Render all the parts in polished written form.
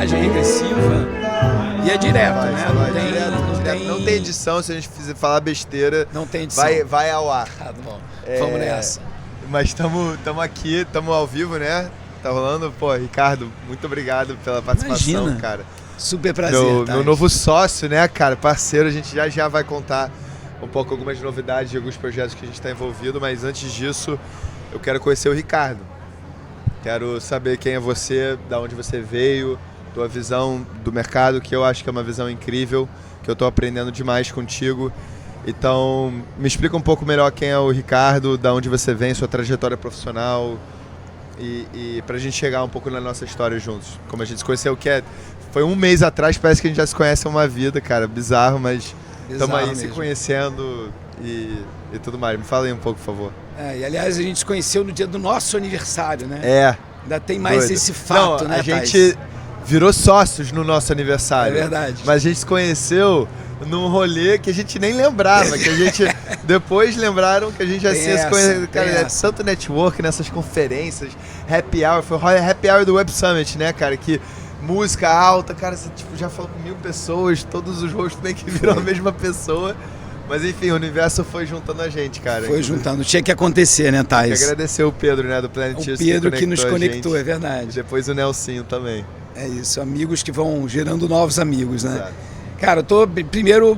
contagem regressiva e é direto, né? Não tem edição, se a gente falar besteira, não tem edição. Vai ao ar. Tá bom. Vamos nessa. Mas estamos aqui, estamos ao vivo, né? Tá rolando. Pô, Ricardo, muito obrigado pela participação. Imagina. Cara. Super prazer. Meu novo sócio, né, cara? Parceiro, a gente já vai contar um pouco algumas novidades de alguns projetos que a gente está envolvido, mas antes disso, eu quero conhecer o Ricardo. Quero saber quem é você, da onde você veio, tua visão do mercado, que eu acho que é uma visão incrível, que eu estou aprendendo demais contigo. Então, me explica um pouco melhor quem é o Ricardo, da onde você vem, sua trajetória profissional e pra gente chegar um pouco na nossa história juntos. Como a gente se conheceu, foi um mês atrás, parece que a gente já se conhece há uma vida, cara, bizarro, mas estamos aí mesmo. Se conhecendo e tudo mais. Me fala aí um pouco, por favor. E aliás, a gente se conheceu no dia do nosso aniversário, né? Ainda tem mais doido. Esse fato, né, a gente virou sócios no nosso aniversário. É verdade. Mas a gente se conheceu num rolê que a gente nem lembrava, que a gente depois lembraram que a gente já tinha se conhecido. Cara, é tanto network nessas conferências, happy hour, foi o happy hour do Web Summit, né, cara, que música alta, cara, você já falou com 1000 pessoas, todos os rostos meio que viram a mesma pessoa. Mas enfim, o universo foi juntando a gente, cara. Foi juntando, tinha que acontecer, né, Thais? Tem que agradecer o Pedro, né, do Planet O Pedro que nos conectou, é verdade. E depois o Nelsinho também. É isso, amigos que vão gerando novos amigos, né? Exato. Cara, eu tô, primeiro,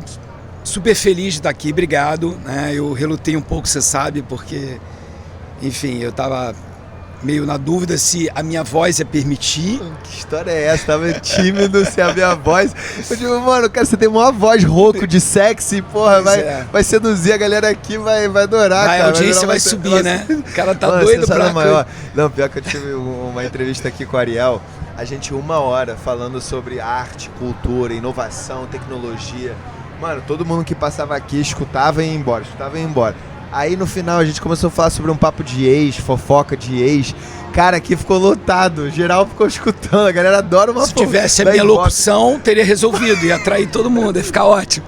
super feliz de estar aqui, obrigado, né? Eu relutei um pouco, você sabe, porque, enfim, eu tava meio na dúvida se a minha voz ia permitir. Que história é essa? Tava tímido se a minha voz... Eu digo, mano, cara, você tem uma voz rouco de sexy, porra, vai seduzir a galera aqui, vai adorar, cara. A audiência vai subir, né? O cara tá doido pra... Maior. Não, pior que eu tive uma entrevista aqui com o Ariel, a gente 1 hora falando sobre arte, cultura, inovação, tecnologia. Mano, todo mundo que passava aqui escutava e ia embora, Aí no final a gente começou a falar sobre um papo de ex, fofoca de ex. Cara, aqui ficou lotado, geral ficou escutando, a galera adora uma fofoca. Se tivesse a minha locução, teria resolvido, ia atrair todo mundo, ia ficar ótimo.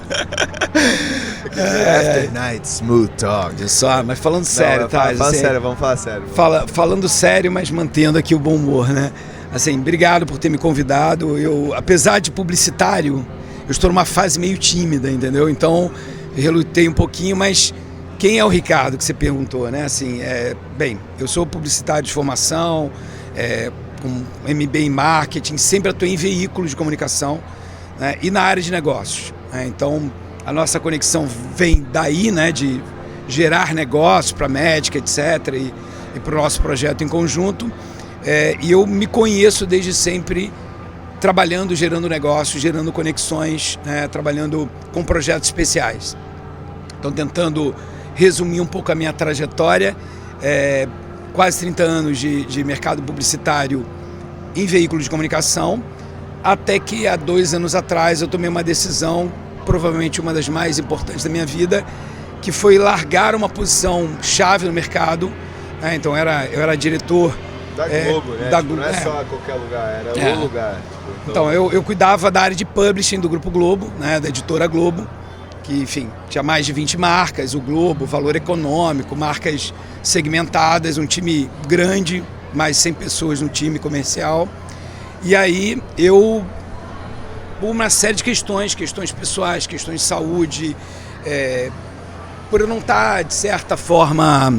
After night, smooth talk. Olha só, mas falando sério, tá? Vamos falar sério. Falando sério, mas mantendo aqui o bom humor, né? Assim, obrigado por ter me convidado. Eu, apesar de publicitário, eu estou numa fase meio tímida, entendeu? Então, eu relutei um pouquinho, mas quem é o Ricardo que você perguntou, né? Assim, bem, eu sou publicitário de formação, com MBA em marketing, sempre atuei em veículos de comunicação, né? E na área de negócios, né? Então, a nossa conexão vem daí, né? De gerar negócios para a médica, etc. E para o nosso projeto em conjunto. E eu me conheço desde sempre trabalhando, gerando negócios, gerando conexões, né, trabalhando com projetos especiais. Então, tentando resumir um pouco a minha trajetória, quase 30 anos de mercado publicitário em veículos de comunicação, até que há 2 anos atrás eu tomei uma decisão, provavelmente uma das mais importantes da minha vida, que foi largar uma posição chave no mercado, né? Então, eu era diretor da Globo, né? Não é só qualquer lugar, era o lugar. Então, eu cuidava da área de publishing do Grupo Globo, né? Da editora Globo, que, enfim, tinha mais de 20 marcas, o Globo, Valor Econômico, marcas segmentadas, um time grande, mais 100 pessoas no time comercial. E aí, por uma série de questões pessoais, questões de saúde, por eu não estar, de certa forma,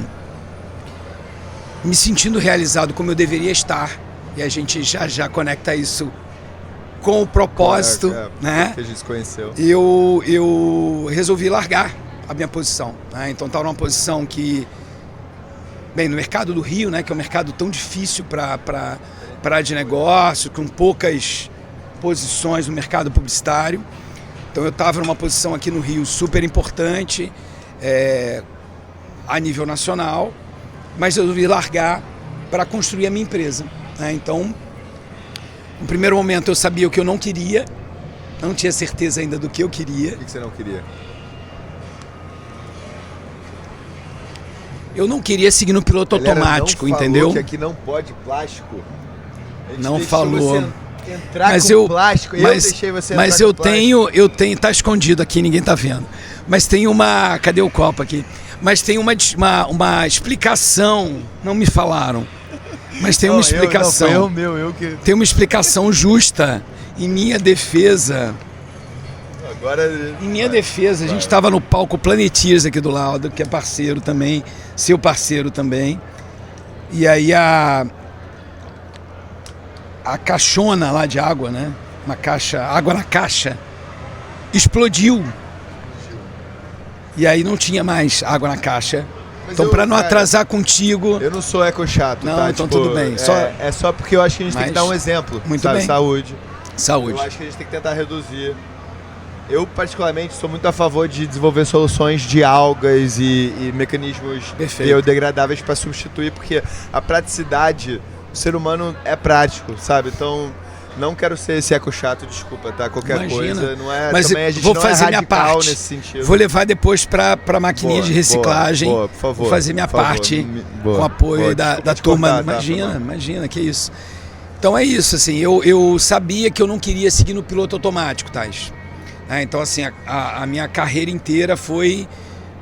me sentindo realizado como eu deveria estar, e a gente já conecta isso com o propósito, né? Que a gente se conheceu. Eu resolvi largar a minha posição, né? Então estava numa posição que, bem, no mercado do Rio, né, que é um mercado tão difícil para a área de negócio, com poucas posições no mercado publicitário. Então eu estava numa posição aqui no Rio super importante, a nível nacional, mas eu resolvi largar para construir a minha empresa, né? Então, no primeiro momento eu sabia o que eu não queria, não tinha certeza ainda do que eu queria. O que você não queria? Eu não queria seguir no piloto automático, não entendeu? Falou que aqui não pode plástico. Não falou. Entrar mas com plástico, eu deixei você entrar mas com eu tenho, tá escondido aqui, ninguém tá vendo. Mas tem uma, cadê o copo aqui? Mas tem uma explicação, não me falaram. Mas tem uma explicação. Tem uma explicação justa em minha defesa. Em minha defesa, a gente estava no palco Planeteers aqui do lado, que é parceiro também, seu parceiro também. E aí a caixona lá de água, né? Uma caixa, água na caixa, explodiu. E aí não tinha mais água na caixa. Mas então, para não atrasar contigo... Eu não sou eco chato, não, tá? então tipo, tudo bem. É só porque eu acho que a gente tem que dar um exemplo. Muito sabe? bem. Saúde. Saúde. Eu acho que a gente tem que tentar reduzir. Eu, particularmente, sou muito a favor de desenvolver soluções de algas e mecanismos biodegradáveis para substituir, porque a praticidade, o ser humano é prático, sabe? Então, não quero ser esse eco chato, desculpa, tá? Qualquer coisa, não é... Mas também a gente vou não fazer é minha radical parte. Nesse sentido. Vou levar depois para a maquininha de reciclagem. Boa, por favor. Vou fazer minha parte com apoio da turma. Imagina, que isso. Então é isso, assim, eu sabia que eu não queria seguir no piloto automático, Thais. Então, assim, a minha carreira inteira foi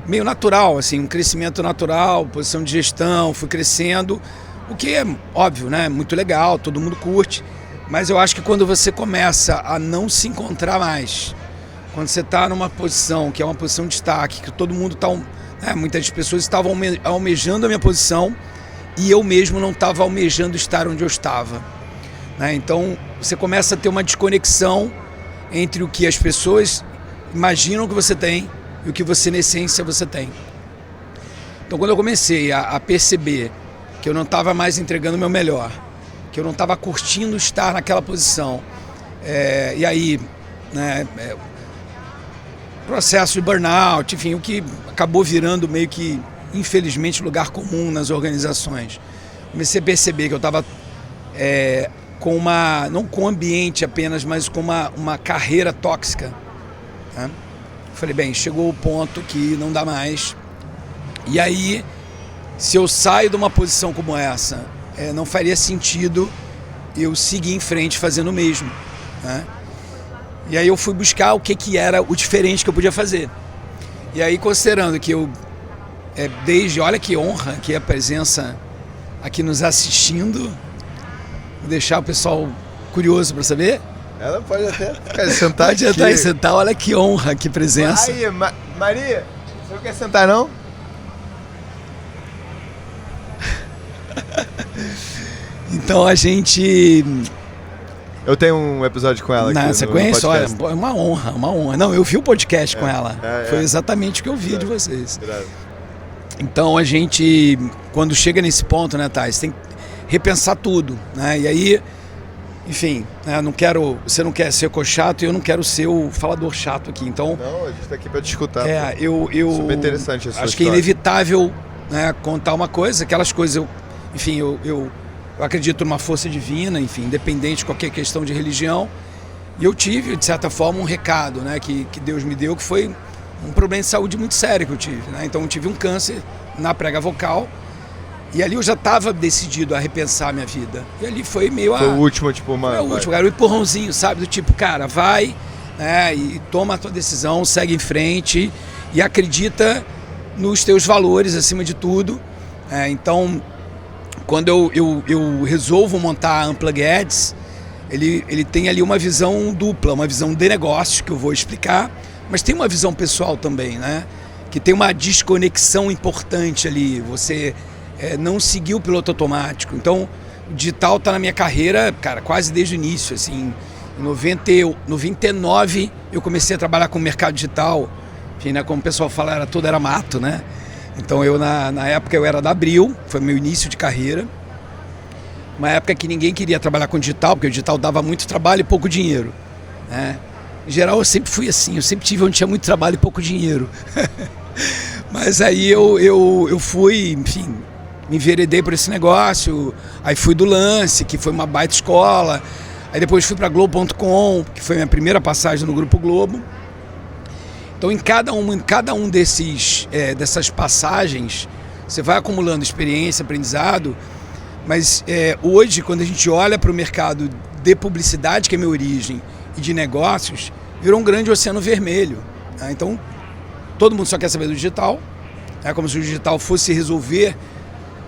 meio natural, assim, um crescimento natural, posição de gestão, fui crescendo, o que é óbvio, né? Muito legal, todo mundo curte, mas eu acho que quando você começa a não se encontrar mais, quando você está numa posição que é uma posição de destaque, que todo mundo está, muitas pessoas estavam almejando a minha posição e eu mesmo não estava almejando estar onde eu estava, né? Então, você começa a ter uma desconexão entre o que as pessoas imaginam que você tem e o que você, na essência, você tem. Então, quando eu comecei a perceber que eu não estava mais entregando o meu melhor, que eu não estava curtindo estar naquela posição, e aí, né, processo de burnout, enfim, o que acabou virando meio que, infelizmente, lugar comum nas organizações. Comecei a perceber que eu estava... não com o ambiente apenas, mas com uma carreira tóxica. Tá? Falei, bem, chegou o ponto que não dá mais. E aí, se eu saio de uma posição como essa, não faria sentido eu seguir em frente fazendo o mesmo. Tá? E aí eu fui buscar o que era o diferente que eu podia fazer. E aí, considerando que eu, olha que honra que é a presença aqui nos assistindo, vou deixar o pessoal curioso para saber. Ela pode até sentar aqui. Pode até sentar, olha que honra, que presença. Aí, Maria, você não quer sentar não? Então a gente... Eu tenho um episódio com ela aqui. Na sequência, olha, é uma honra. Não, eu vi o podcast com ela. Foi exatamente o que eu vi de vocês. Então a gente, quando chega nesse ponto, né, Thais, tem que repensar tudo, né? E aí, enfim, né, você não quer ser chato e eu não quero ser o falador chato aqui. Então, não, a gente está aqui para te escutar. Super interessante a sua acho história. que é inevitável, né, contar uma coisa, aquelas coisas, eu acredito numa força divina, enfim, independente de qualquer questão de religião. E eu tive, de certa forma, um recado, né, que Deus me deu, que foi um problema de saúde muito sério que eu tive, né? Então eu tive um câncer na prega vocal. E ali eu já estava decidido a repensar a minha vida. E ali foi meio Foi o último, tipo, Foi o último, cara, um empurrãozinho, sabe? Do tipo, cara, vai, né, e toma a tua decisão, segue em frente e acredita nos teus valores acima de tudo. Então, quando eu resolvo montar a Unplug Ads, ele tem ali uma visão dupla, uma visão de negócio, que eu vou explicar, mas tem uma visão pessoal também, né? Que tem uma desconexão importante ali. Você... não seguir o piloto automático. Então, o digital está na minha carreira, cara, quase desde o início. Assim, em 99 eu comecei a trabalhar com o mercado digital. Enfim, né, como o pessoal fala, tudo era mato, né? Então eu na época eu era da Abril, foi meu início de carreira. Uma época que ninguém queria trabalhar com digital, porque o digital dava muito trabalho e pouco dinheiro, né? Em geral eu sempre fui assim, eu sempre tive onde tinha muito trabalho e pouco dinheiro. Mas aí eu fui, enfim, me enveredei por esse negócio, aí fui do Lance, que foi uma baita escola, aí depois fui para Globo.com, que foi minha primeira passagem no Grupo Globo. Então em cada um dessas passagens, você vai acumulando experiência, aprendizado, mas hoje, quando a gente olha para o mercado de publicidade, que é minha origem, e de negócios, virou um grande oceano vermelho, né? Então todo mundo só quer saber do digital, como se o digital fosse resolver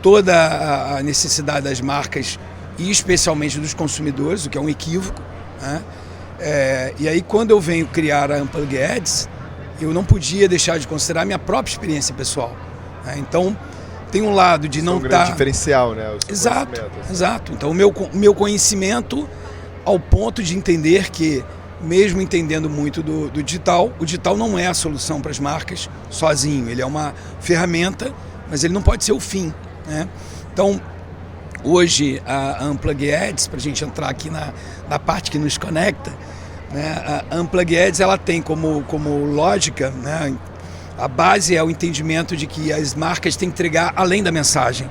toda a necessidade das marcas e especialmente dos consumidores, o que é um equívoco, né? E aí quando eu venho criar a Unplug Ads, eu não podia deixar de considerar a minha própria experiência pessoal, né? Então tem um lado de não estar... grande diferencial, né? Exato, exato. Então o meu conhecimento ao ponto de entender que, mesmo entendendo muito do digital, o digital não é a solução para as marcas sozinho, ele é uma ferramenta, mas ele não pode ser o fim, né? Então, hoje a Unplug Ads, para a gente entrar aqui na parte que nos conecta, né, a Unplug Ads ela tem como lógica, né, a base é o entendimento de que as marcas têm que entregar além da mensagem,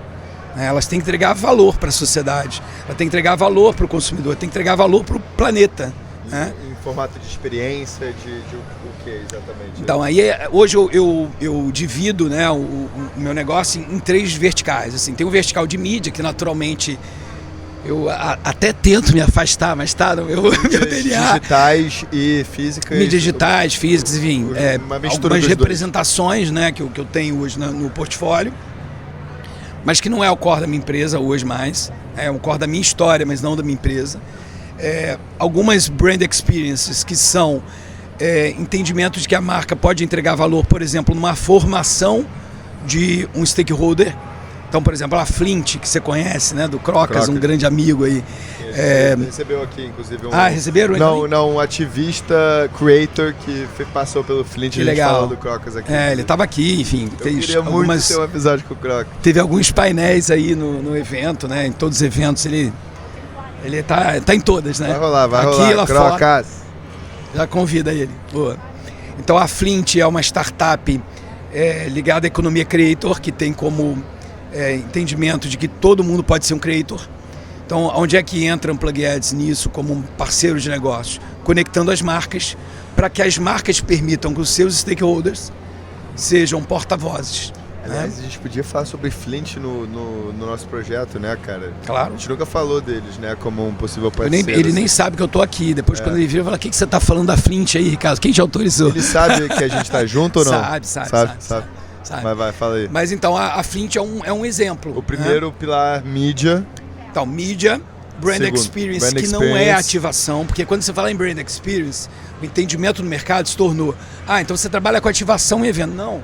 né, elas têm que entregar valor para a sociedade, elas têm que entregar valor para o consumidor, têm que entregar valor para o planeta, né? Em formato de experiência, de o que exatamente? Então, aí hoje eu divido, né, o meu negócio em 3 verticais. Assim, tem um vertical de mídia, que naturalmente eu até tento me afastar, mas está no meu DNA. Digitais e físicas. Mídias digitais, físicas, enfim. Algumas representações, né, que eu tenho hoje no portfólio, mas que não é o core da minha empresa hoje mais. É o core da minha história, mas não da minha empresa. Algumas brand experiences que são entendimento de que a marca pode entregar valor, por exemplo, numa formação de um stakeholder. Então, por exemplo, a Flint, que você conhece, né, do Crocas, um grande amigo aí. Recebeu aqui, inclusive, receberam? Não, um ativista, creator que passou pelo Flint. Que legal. Falou do Crocas aqui. Ele estava aqui, enfim. Eu queria muito ter um episódio com o Crocas. Teve alguns painéis aí no evento, né, em todos os eventos, ele tá em todas, né? Vai rolar, aqui, lá Crocas. Fora, já convida ele. Boa. Então a Flint é uma startup ligada à economia creator, que tem como entendimento de que todo mundo pode ser um creator. Então, onde é que entra a Unplug Ads nisso como um parceiro de negócio? Conectando as marcas para que as marcas permitam que os seus stakeholders sejam porta-vozes. Aliás, a gente podia falar sobre Flint no nosso projeto, né, cara? Claro. A gente nunca falou deles, né, como um possível parceiro. Ele nem sabe que eu tô aqui. Depois, quando ele vira, fala: o que você tá falando da Flint aí, Ricardo? Quem te autorizou? Ele sabe que a gente tá junto ou não? Sabe. Vai, fala aí. Mas então, a Flint é um exemplo. O primeiro pilar, mídia. Então, mídia, brand experience, que não é ativação. Porque quando você fala em brand experience, o entendimento no mercado se tornou: então você trabalha com ativação e evento. Não.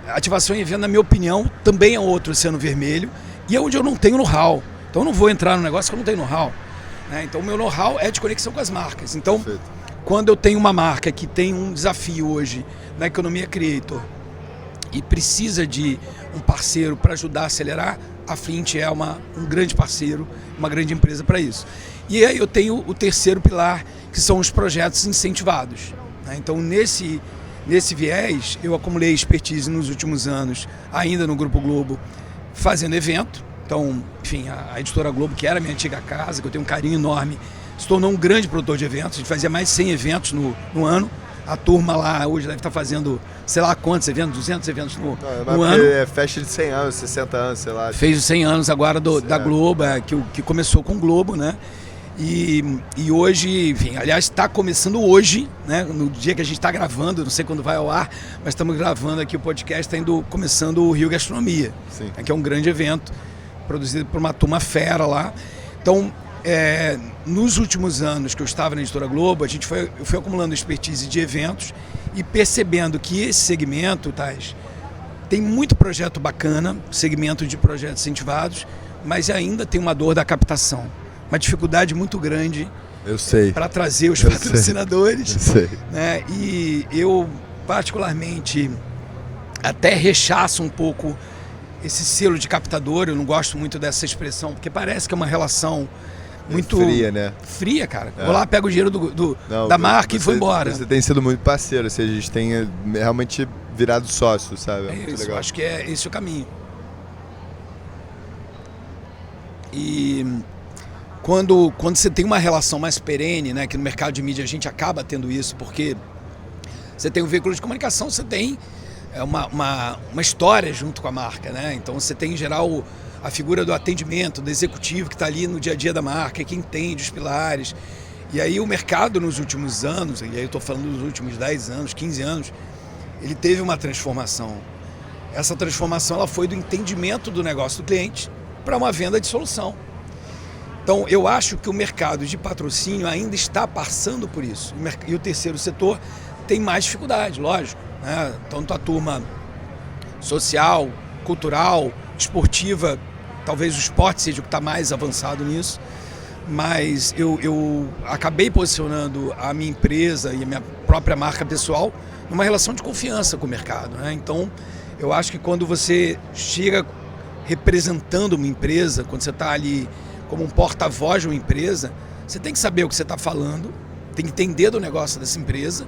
Ativação e evento, na minha opinião, também é outro oceano vermelho, e é onde eu não tenho know-how. Então eu não vou entrar no negócio que eu não tenho know-how, né? Então o meu know-how é de conexão com as marcas. Então, quando eu tenho uma marca que tem um desafio hoje na economia creator e precisa de um parceiro para ajudar a acelerar, a Flint é um grande parceiro, uma grande empresa para isso. E aí eu tenho o terceiro pilar, que são os projetos incentivados, né? Então nesse viés, eu acumulei expertise nos últimos anos, ainda no Grupo Globo, fazendo evento. Então, enfim, a Editora Globo, que era a minha antiga casa, que eu tenho um carinho enorme, se tornou um grande produtor de eventos. A gente fazia mais de 100 eventos no ano. A turma lá hoje deve estar fazendo, sei lá quantos eventos, 200 eventos no ano. É festa de 100 anos, 60 anos, sei lá. Fez os 100 anos agora da Globo, que começou com o Globo, né? E hoje, enfim, aliás, está começando hoje, né? No dia que a gente está gravando, não sei quando vai ao ar, mas estamos gravando aqui o podcast, começando o Rio Gastronomia, né, que é um grande evento produzido por uma turma fera lá. Então, nos últimos anos que eu estava na Editora Globo, eu fui acumulando expertise de eventos e percebendo que esse segmento, Thais, tem muito projeto bacana, segmento de projetos incentivados, mas ainda tem uma dor da captação. Uma dificuldade muito grande para trazer os patrocinadores. Eu sei. Né? E eu, particularmente, até rechaço um pouco esse selo de captador. Eu não gosto muito dessa expressão, porque parece que é uma relação muito fria, né? Fria, cara. Vou lá, pego o dinheiro da marca e vou embora. Você tem sido muito parceiro, ou seja, a gente tem realmente virado sócio, sabe? Eu acho que é esse o caminho. E quando você tem uma relação mais perene, né, que no mercado de mídia a gente acaba tendo isso, porque você tem um veículo de comunicação, você tem uma história junto com a marca, né? Então você tem, em geral, a figura do atendimento, do executivo que está ali no dia a dia da marca, que entende os pilares. E aí o mercado nos últimos anos, e aí eu estou falando dos últimos 10 anos, 15 anos, ele teve uma transformação. essa transformação ela foi do entendimento do negócio do cliente para uma venda de solução. Então, eu acho que o mercado de patrocínio ainda está passando por isso. E o terceiro setor tem mais dificuldade, lógico, né? Tanto a turma social, cultural, esportiva, talvez o esporte seja o que está mais avançado nisso, mas eu acabei posicionando a minha empresa e a minha própria marca pessoal numa relação de confiança com o mercado, né? Então, eu acho que quando você chega representando uma empresa, quando você está ali como um porta-voz de uma empresa, você tem que saber o que você está falando, tem que entender do negócio dessa empresa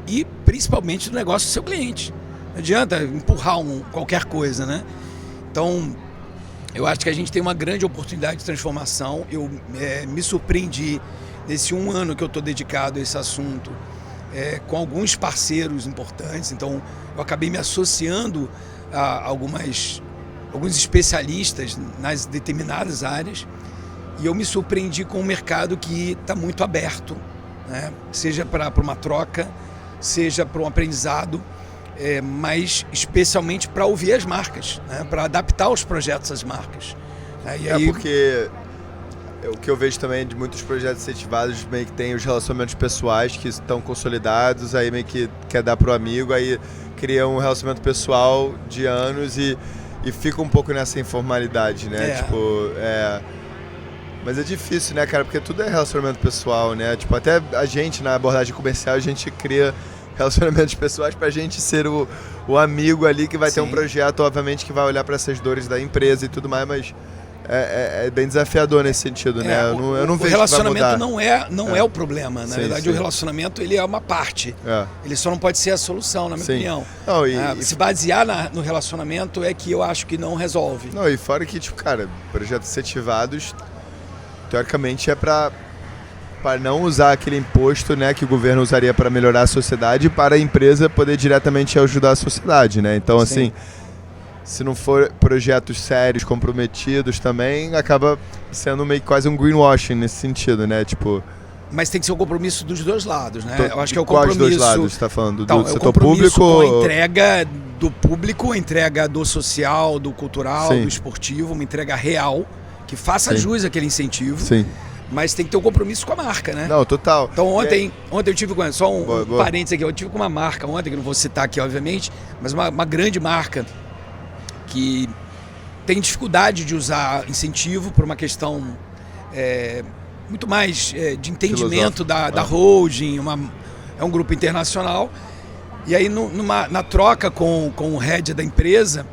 e principalmente do negócio do seu cliente. Não adianta empurrar qualquer coisa, né? Então, eu acho que a gente tem uma grande oportunidade de transformação. Eu me surpreendi nesse 1 ano que eu estou dedicado a esse assunto, com alguns parceiros importantes. Então, eu acabei me associando a alguns especialistas nas determinadas áreas. E eu me surpreendi com um mercado que está muito aberto, né? Seja para uma troca, seja para um aprendizado, mas especialmente para ouvir as marcas, né? Para adaptar os projetos às marcas. E aí... porque o que eu vejo também de muitos projetos incentivados meio que tem os relacionamentos pessoais que estão consolidados, aí meio que quer dar pro amigo, aí cria um relacionamento pessoal de anos e fica um pouco nessa informalidade, né? Mas é difícil, né, cara? Porque tudo é relacionamento pessoal, né? Tipo, até a gente, na abordagem comercial, a gente cria relacionamentos pessoais pra gente ser o amigo ali que vai ter um projeto, obviamente, que vai olhar para essas dores da empresa e tudo mais, mas é bem desafiador nesse sentido, né? Eu não vejo o relacionamento que vai mudar. não é o problema. Na verdade, o relacionamento ele é uma parte. Ele só não pode ser a solução, na minha opinião. Não, se basear no relacionamento é que eu acho que não resolve. Não, e fora que, tipo, cara, projetos incentivados... teoricamente é para não usar aquele imposto, né, que o governo usaria para melhorar a sociedade, para a empresa poder diretamente ajudar a sociedade, né? Então, assim, se não for projetos sérios, comprometidos também, acaba sendo meio que quase um greenwashing nesse sentido, né? Tipo... Mas tem que ser um compromisso dos dois lados, né? Eu acho que é o compromisso... Quais dois lados você está falando? Do setor público? Com a entrega do público, a entrega do social, do cultural, do esportivo, uma entrega real, que faça jus àquele incentivo. Sim. Mas tem que ter um compromisso com a marca, né? Não, total. Então ontem eu tive com... Só um parênteses aqui. Eu tive com uma marca ontem, que não vou citar aqui, obviamente, mas uma grande marca que tem dificuldade de usar incentivo por uma questão muito mais de entendimento da holding, é um grupo internacional. E aí, na troca com o head da empresa,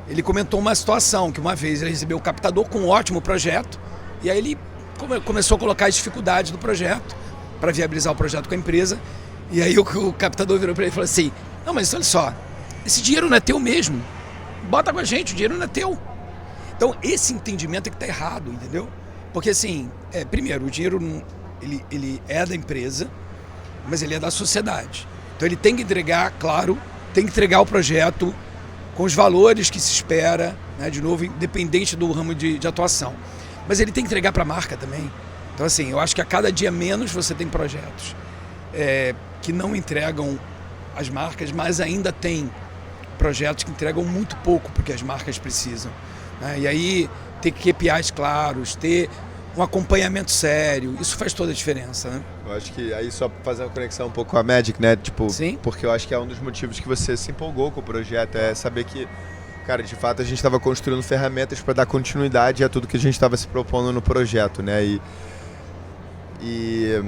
ele comentou uma situação, que uma vez ele recebeu o captador com um ótimo projeto, e aí ele começou a colocar as dificuldades do projeto para viabilizar o projeto com a empresa. E aí o captador virou para ele e falou assim: não, mas olha só, esse dinheiro não é teu mesmo, bota com a gente, o dinheiro não é teu. Então esse entendimento é que está errado, entendeu? Porque assim, primeiro, o dinheiro ele é da empresa, mas ele é da sociedade. Então ele tem que entregar, claro, tem que entregar o projeto com os valores que se espera, né, de novo, independente do ramo de atuação. Mas ele tem que entregar para a marca também. Então, assim, eu acho que a cada dia menos você tem projetos que não entregam as marcas, mas ainda tem projetos que entregam muito pouco porque as marcas precisam, né? E aí, ter KPIs claros, ter um acompanhamento sério, isso faz toda a diferença, né? Eu acho que aí só fazer uma conexão um pouco com a Magic, né? Tipo, sim, porque eu acho que é um dos motivos que você se empolgou com o projeto, é saber que, cara, de fato a gente estava construindo ferramentas para dar continuidade a tudo que a gente estava se propondo no projeto, né? E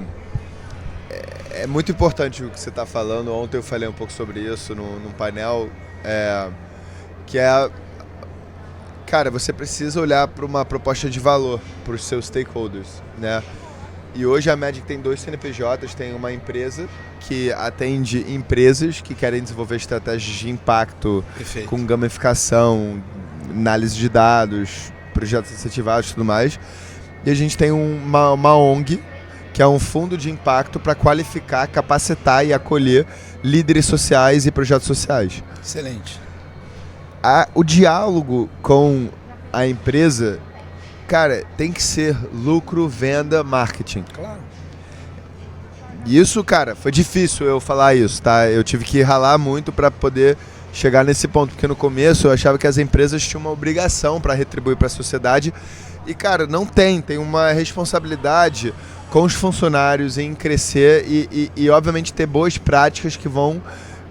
é muito importante o que você está falando. Ontem eu falei um pouco sobre isso num painel, que cara, você precisa olhar para uma proposta de valor para os seus stakeholders, né? E hoje a Magic tem 2 CNPJs, tem uma empresa que atende empresas que querem desenvolver estratégias de impacto, perfeito, com gamificação, análise de dados, projetos incentivados e tudo mais. E a gente tem uma ONG, que é um fundo de impacto para qualificar, capacitar e acolher líderes sociais e projetos sociais. Excelente. O diálogo com a empresa, cara, tem que ser lucro, venda, marketing. Claro. E isso, cara, foi difícil eu falar isso, tá? Eu tive que ralar muito para poder chegar nesse ponto, porque no começo eu achava que as empresas tinham uma obrigação para retribuir para a sociedade e, cara, não tem uma responsabilidade com os funcionários em crescer e obviamente ter boas práticas que vão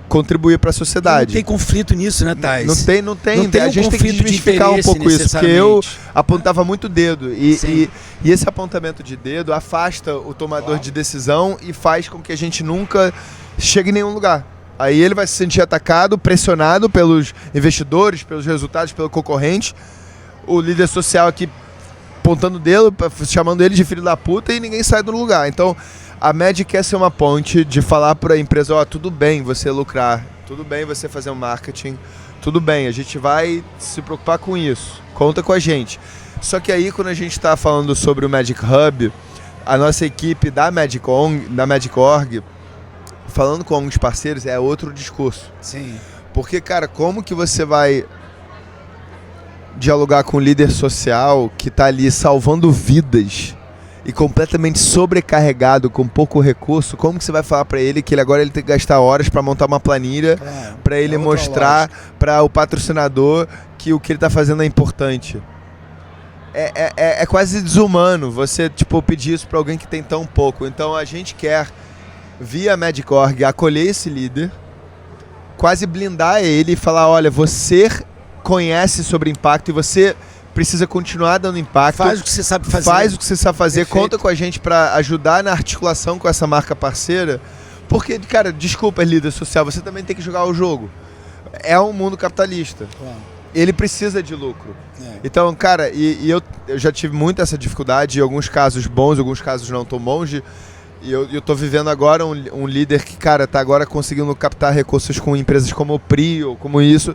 contribuir para a sociedade. Não tem conflito nisso, né, Thais? Não tem. A gente tem que desmistificar um pouco isso, porque eu apontava muito dedo e esse apontamento de dedo afasta o tomador de decisão e faz com que a gente nunca chegue em nenhum lugar. Aí ele vai se sentir atacado, pressionado pelos investidores, pelos resultados, pelo concorrente, o líder social aqui apontando o dedo, chamando ele de filho da puta e ninguém sai do lugar. Então, a MED quer ser uma ponte de falar para a empresa, ó, tudo bem você lucrar, tudo bem você fazer um marketing, tudo bem, a gente vai se preocupar com isso, conta com a gente. Só que aí, quando a gente está falando sobre o Magic Hub, a nossa equipe da Magic Org, falando com alguns parceiros, é outro discurso. Sim. Porque, cara, como que você vai dialogar com um líder social que está ali salvando vidas e completamente sobrecarregado com pouco recurso? Como que você vai falar para ele que ele tem que gastar horas para montar uma planilha, para ele mostrar para o patrocinador que o que ele está fazendo é importante? É quase desumano você pedir isso para alguém que tem tão pouco. Então a gente quer, via Magic Org, acolher esse líder, quase blindar ele e falar, olha, você conhece sobre impacto e você precisa continuar dando impacto. Faz o que você sabe fazer. Faz o que você sabe fazer. Perfeito. Conta com a gente para ajudar na articulação com essa marca parceira. Porque, cara, desculpa, líder social, você também tem que jogar o jogo. É um mundo capitalista. Claro. Ele precisa de lucro. Então, cara, eu já tive muito essa dificuldade, em alguns casos bons, em alguns casos não tão bons. E eu tô vivendo agora um líder que, cara, tá agora conseguindo captar recursos com empresas como o Prio, como isso.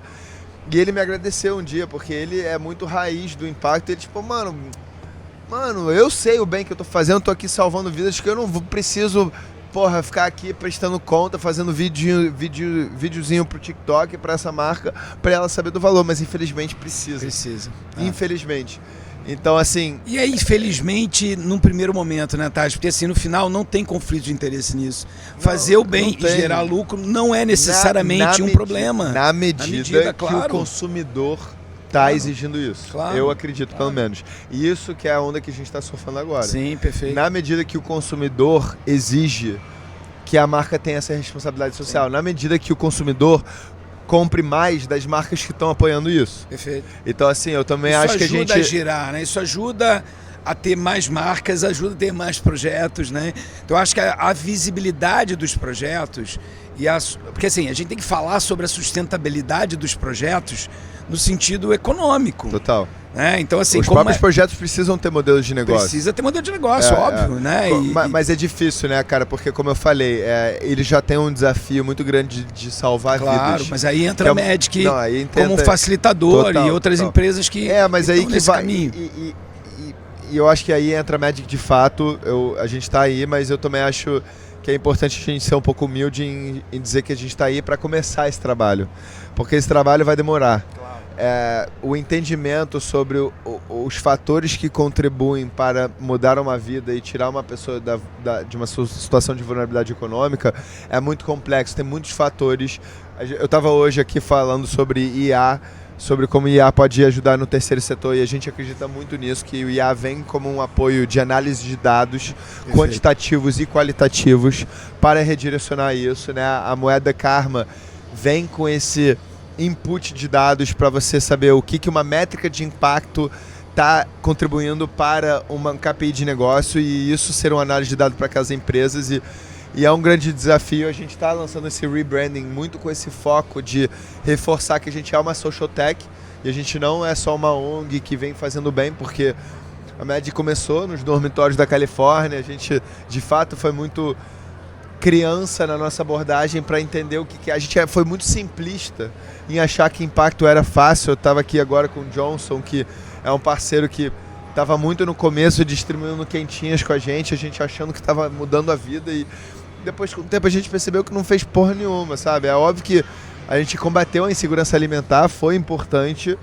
E ele me agradeceu um dia, porque ele é muito raiz do impacto. Ele mano, eu sei o bem que eu tô fazendo, tô aqui salvando vidas, que eu não preciso, ficar aqui prestando conta, fazendo videozinho pro TikTok, pra essa marca, pra ela saber do valor. Mas infelizmente precisa. Infelizmente. Então, assim... E aí, infelizmente, num primeiro momento, né, Thais? Porque, assim, no final não tem conflito de interesse nisso. Fazer o bem e gerar lucro não é necessariamente um problema. Na medida que claro, o consumidor está exigindo isso. Claro, eu acredito, pelo menos. E isso que é a onda que a gente está surfando agora. Sim, perfeito. Na medida que o consumidor exige que a marca tenha essa responsabilidade social. Sim. Na medida que o consumidor compre mais das marcas que estão apoiando isso. Perfeito. Então, assim, eu também acho que a gente... Isso ajuda a girar, né? Isso ajuda a ter mais marcas, ajuda a ter mais projetos, né? Então, eu acho que a visibilidade dos projetos porque, assim, a gente tem que falar sobre a sustentabilidade dos projetos no sentido econômico. Total. Né? Então, assim, os próprios projetos precisam ter modelos de negócio. Precisa ter modelo de negócio, óbvio, né? Mas é difícil, né, cara? Porque, como eu falei, ele já tem um desafio muito grande de salvar vidas. Claro, mas aí entra a Magic como um facilitador total, e outras empresas que mas aí estão nesse caminho. E eu acho que aí entra a Magic de fato. A gente está aí, mas eu também acho que é importante a gente ser um pouco humilde em dizer que a gente está aí para começar esse trabalho. Porque esse trabalho vai demorar. O entendimento sobre os fatores que contribuem para mudar uma vida e tirar uma pessoa de uma situação de vulnerabilidade econômica é muito complexo, tem muitos fatores. Eu estava hoje aqui falando sobre IA, sobre como o IA pode ajudar no terceiro setor, e a gente acredita muito nisso, que o IA vem como um apoio de análise de dados quantitativos e qualitativos para redirecionar isso, né? A moeda Karma vem com esse input de dados para você saber o que uma métrica de impacto está contribuindo para uma KPI de negócio, e isso ser uma análise de dados para aquelas empresas. E é um grande desafio. A gente está lançando esse rebranding muito com esse foco de reforçar que a gente é uma social tech e a gente não é só uma ONG que vem fazendo bem, porque a Magic começou nos dormitórios da Califórnia. A gente, de fato, foi muito criança na nossa abordagem para entender o que é. A gente foi muito simplista em achar que impacto era fácil. Eu estava aqui agora com o Johnson, que é um parceiro que estava muito no começo distribuindo quentinhas com a gente achando que estava mudando a vida, e depois, com o tempo, a gente percebeu que não fez porra nenhuma, sabe? É óbvio que a gente combateu a insegurança alimentar, foi importante,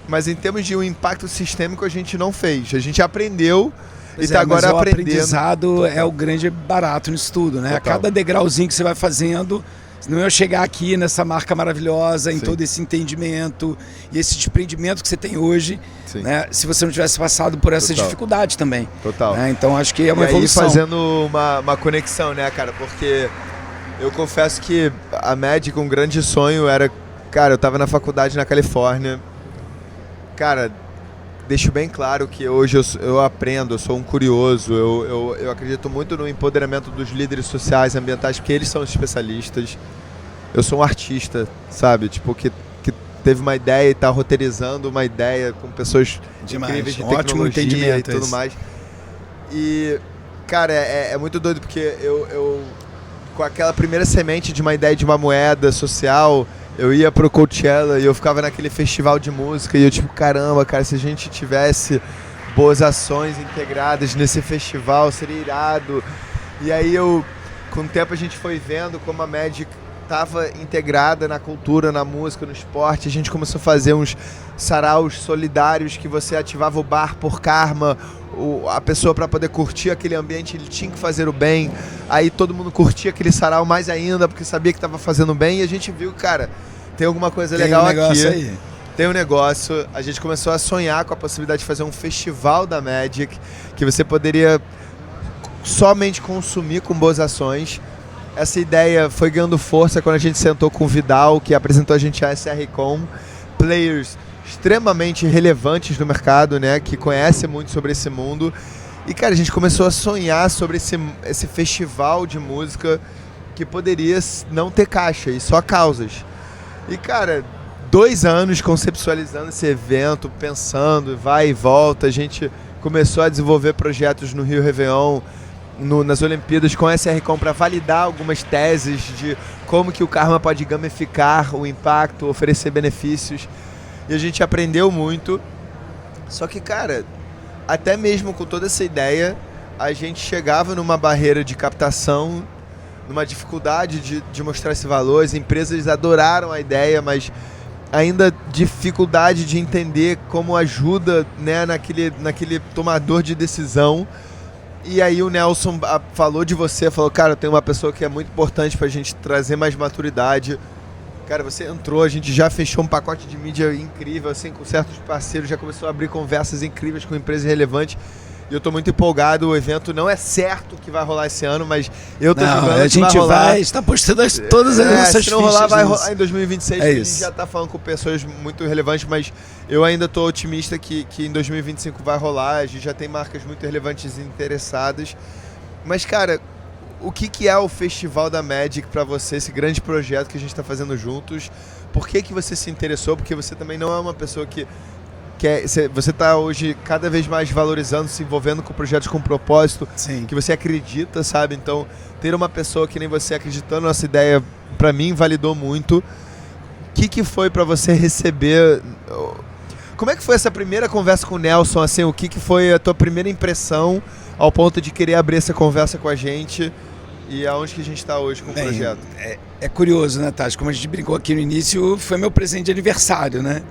mas em termos de um impacto sistêmico a gente não fez. A gente aprendeu e está agora aprendendo. O aprendizado é o grande barato nisso tudo, né? Total. A cada degrauzinho que você vai fazendo, não ia chegar aqui nessa marca maravilhosa, em Sim. todo esse entendimento e esse desprendimento que você tem hoje, Sim. né? Se você não tivesse passado por essas Total. dificuldades também. Total. Né? Então acho que é uma e evolução. aí fazendo uma conexão, né, cara? Porque eu confesso que a Magic, um grande sonho era... Cara, eu tava na faculdade na Califórnia. Cara, deixo bem claro que hoje eu aprendo, eu sou um curioso, eu acredito muito no empoderamento dos líderes sociais e ambientais, porque eles são os especialistas. Eu sou um artista, sabe? Tipo, que teve uma ideia e tá roteirizando uma ideia com pessoas Demais. incríveis de Ótimo tecnologia e entendimento tudo esse. mais. E, cara, é muito doido, porque eu com aquela primeira semente de uma ideia de uma moeda social, eu ia pro Coachella e eu ficava naquele festival de música e eu tipo, caramba, cara, se a gente tivesse boas ações integradas nesse festival, seria irado. E aí com o tempo a gente foi vendo como a Magic estava integrada na cultura, na música, no esporte. A gente começou a fazer uns saraus solidários que você ativava o bar por karma, a pessoa para poder curtir aquele ambiente, ele tinha que fazer o bem. Aí todo mundo curtia aquele sarau mais ainda, porque sabia que estava fazendo bem. E a gente viu, cara, tem alguma coisa legal aqui. Aí. Tem um negócio. A gente começou a sonhar com a possibilidade de fazer um festival da Magic, que você poderia somente consumir com boas ações. Essa ideia foi ganhando força quando a gente sentou com o Vidal, que apresentou a gente a SRCon, players extremamente relevantes no mercado, né, que conhecem muito sobre esse mundo. E, cara, a gente começou a sonhar sobre esse festival de música que poderia não ter caixa e só causas. E, cara, 2 anos conceptualizando esse evento, pensando, vai e volta. A gente começou a desenvolver projetos no Rio Réveillon, nas Olimpíadas com a SRCon para validar algumas teses de como que o karma pode gamificar o impacto, oferecer benefícios. E a gente aprendeu muito. Só que, cara, até mesmo com toda essa ideia, a gente chegava numa barreira de captação, numa dificuldade de mostrar esse valor. As empresas adoraram a ideia, mas ainda dificuldade de entender como ajuda, né, naquele tomador de decisão. E aí o Nelson falou de você, falou, cara, tem uma pessoa que é muito importante pra gente trazer mais maturidade. Cara, você entrou, a gente já fechou um pacote de mídia incrível, assim, com certos parceiros, já começou a abrir conversas incríveis com empresas relevantes. E eu tô muito empolgado, o evento não é certo que vai rolar esse ano, mas eu tô jogando que vai rolar. A gente vai estar postando todas as nossas fichas. Se não rolar, vai rolar em 2026, a gente já tá falando com pessoas muito relevantes, mas eu ainda tô otimista que em 2025 vai rolar, a gente já tem marcas muito relevantes e interessadas. Mas, cara, o que é o Festival da Magic pra você, esse grande projeto que a gente tá fazendo juntos? Por que você se interessou? Porque você também não é uma pessoa que você está hoje cada vez mais valorizando, se envolvendo com projetos com propósito. Sim. Que você acredita, sabe? Então, ter uma pessoa que nem você acreditando na nossa ideia, para mim, validou muito. O que foi para você receber? Como é que foi essa primeira conversa com o Nelson? Assim, o que foi a tua primeira impressão ao ponto de querer abrir essa conversa com a gente? E aonde que a gente está hoje com o projeto? É curioso, né, Tati? Como a gente brincou aqui no início, foi meu presente de aniversário, né?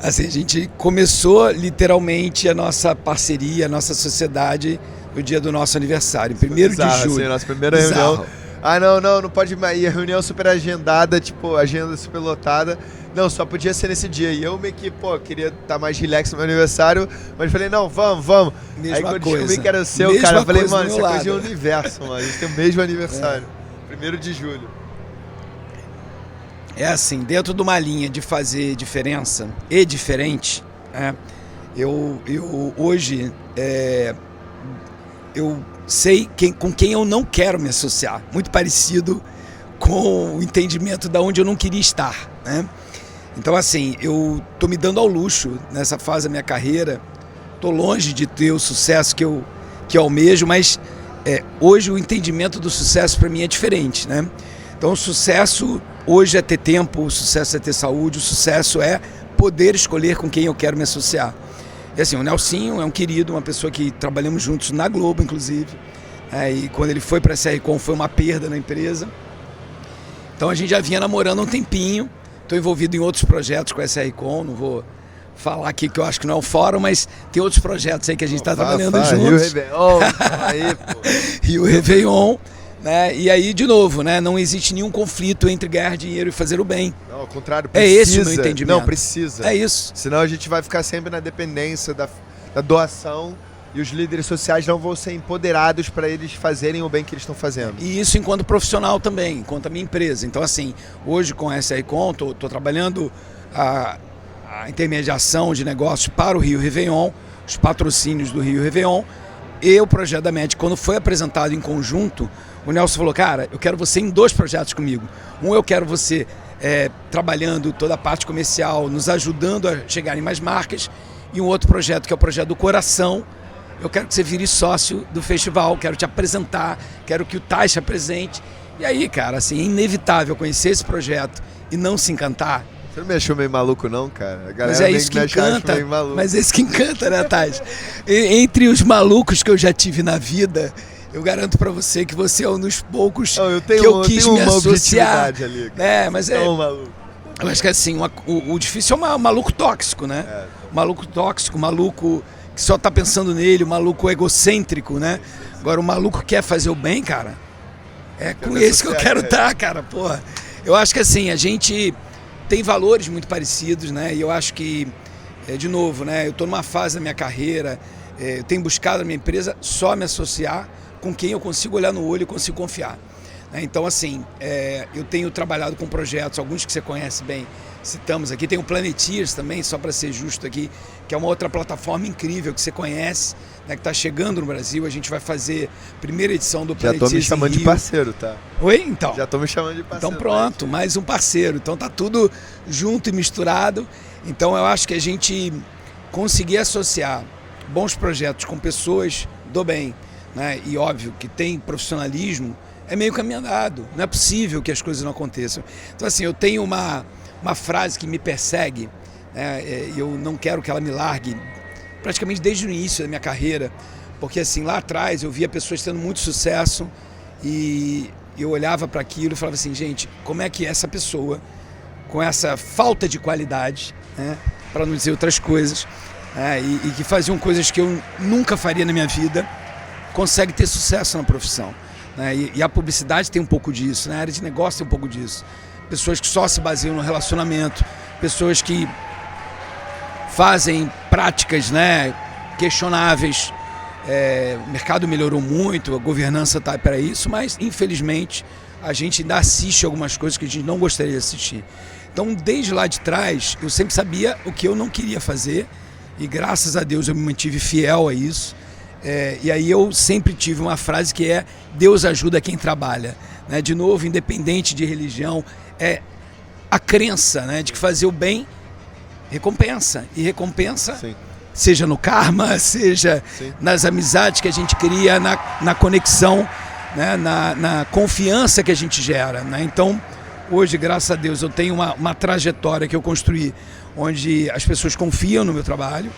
Assim, a gente começou literalmente a nossa parceria, a nossa sociedade no dia do nosso aniversário, 1º de julho. Assim, nossa primeira reunião. Ah, não pode ir. A reunião super agendada, tipo, agenda super lotada. Não, só podia ser nesse dia. E eu meio que, queria estar mais relax no meu aniversário, mas falei, não, vamos. Mesma aí quando eu coisa. descobri que era o seu, Mesma cara, eu falei, coisa mano, do isso é meu coisa de lado. universo, mano. A gente tem o mesmo aniversário. 1º de julho. É assim, dentro de uma linha de fazer diferença e diferente, eu hoje eu sei com quem eu não quero me associar. Muito parecido com o entendimento de onde eu não queria estar, né? Então, assim, eu tô me dando ao luxo nessa fase da minha carreira. Tô longe de ter o sucesso que eu almejo, mas hoje o entendimento do sucesso para mim é diferente, né? Então, o sucesso hoje é ter tempo, o sucesso é ter saúde, o sucesso é poder escolher com quem eu quero me associar. E assim, o Nelsinho é um querido, uma pessoa que trabalhamos juntos na Globo, inclusive. E quando ele foi para a SRCon foi uma perda na empresa. Então a gente já vinha namorando há um tempinho. Estou envolvido em outros projetos com a SRCon, não vou falar aqui que eu acho que não é o fórum, mas tem outros projetos aí que a gente está trabalhando juntos. Rio Réveillon, aí, pô. Rio Réveillon, né? E aí, de novo, né? Não existe nenhum conflito entre ganhar dinheiro e fazer o bem. Não, ao contrário, precisa. É esse o meu entendimento. Não, precisa. É isso. Senão a gente vai ficar sempre na dependência da doação e os líderes sociais não vão ser empoderados para eles fazerem o bem que eles estão fazendo. E isso enquanto profissional também, enquanto a minha empresa. Então, assim, hoje com a SRCom, estou trabalhando a intermediação de negócios para o Rio Réveillon, os patrocínios do Rio Réveillon, e o projeto da MED. Quando foi apresentado em conjunto, o Nelson falou, cara, eu quero você em 2 projetos comigo. Um, eu quero você trabalhando toda a parte comercial, nos ajudando a chegar em mais marcas, e um outro projeto, que é o projeto do Coração. Eu quero que você vire sócio do festival, quero te apresentar, quero que o Tais te apresente. E aí, cara, assim, é inevitável conhecer esse projeto e não se encantar. Você não me achou meio maluco, não, cara? A galera Mas é isso que encanta. Mas é isso que encanta, né, Tais? Entre os malucos que eu já tive na vida, eu garanto pra você que você é um dos poucos que eu quis me associar. Ali, cara. Mas é um maluco. Eu acho que assim, o difícil é um maluco tóxico, né? Maluco tóxico, maluco que só tá pensando nele, o maluco egocêntrico, né? Agora, o maluco que quer fazer o bem, cara, é com esse que eu quero estar, cara, porra. Eu acho que assim, a gente tem valores muito parecidos, né? E eu acho que, de novo, né? Eu tô numa fase da minha carreira, eu tenho buscado na minha empresa só me associar com quem eu consigo olhar no olho e consigo confiar. Então, assim, eu tenho trabalhado com projetos, alguns que você conhece bem, citamos aqui. Tem o Planeteers também, só para ser justo aqui, que é uma outra plataforma incrível que você conhece, né, que está chegando no Brasil. A gente vai fazer a primeira edição do Planeteers. Já estou me chamando de parceiro, tá? Oi? Então. Já estou me chamando de parceiro. Então pronto, mais um parceiro. Então tá tudo junto e misturado. Então eu acho que a gente conseguir associar bons projetos com pessoas do bem, né, e óbvio que tem profissionalismo, é meio caminho andado. Não é possível que as coisas não aconteçam. Então, assim, eu tenho uma frase que me persegue, né, e eu não quero que ela me largue, praticamente desde o início da minha carreira, porque, assim, lá atrás eu via pessoas tendo muito sucesso e eu olhava para aquilo e falava assim, gente, como é que essa pessoa, com essa falta de qualidade, né, para não dizer outras coisas, e que faziam coisas que eu nunca faria na minha vida, consegue ter sucesso na profissão. E a publicidade tem um pouco disso, né? A área de negócio tem um pouco disso. Pessoas que só se baseiam no relacionamento, pessoas que fazem práticas, né, questionáveis. O mercado melhorou muito, a governança está para isso, mas infelizmente a gente ainda assiste algumas coisas que a gente não gostaria de assistir. Então, desde lá de trás, eu sempre sabia o que eu não queria fazer e graças a Deus eu me mantive fiel a isso. E aí eu sempre tive uma frase que é Deus ajuda quem trabalha, né? De novo, independente de religião, é a crença, né, de que fazer o bem recompensa, e recompensa, sim, seja no karma, seja, sim, nas amizades que a gente cria, na conexão, né, na confiança que a gente gera, né? Então hoje, graças a Deus, eu tenho uma trajetória que eu construí onde as pessoas confiam no meu trabalho.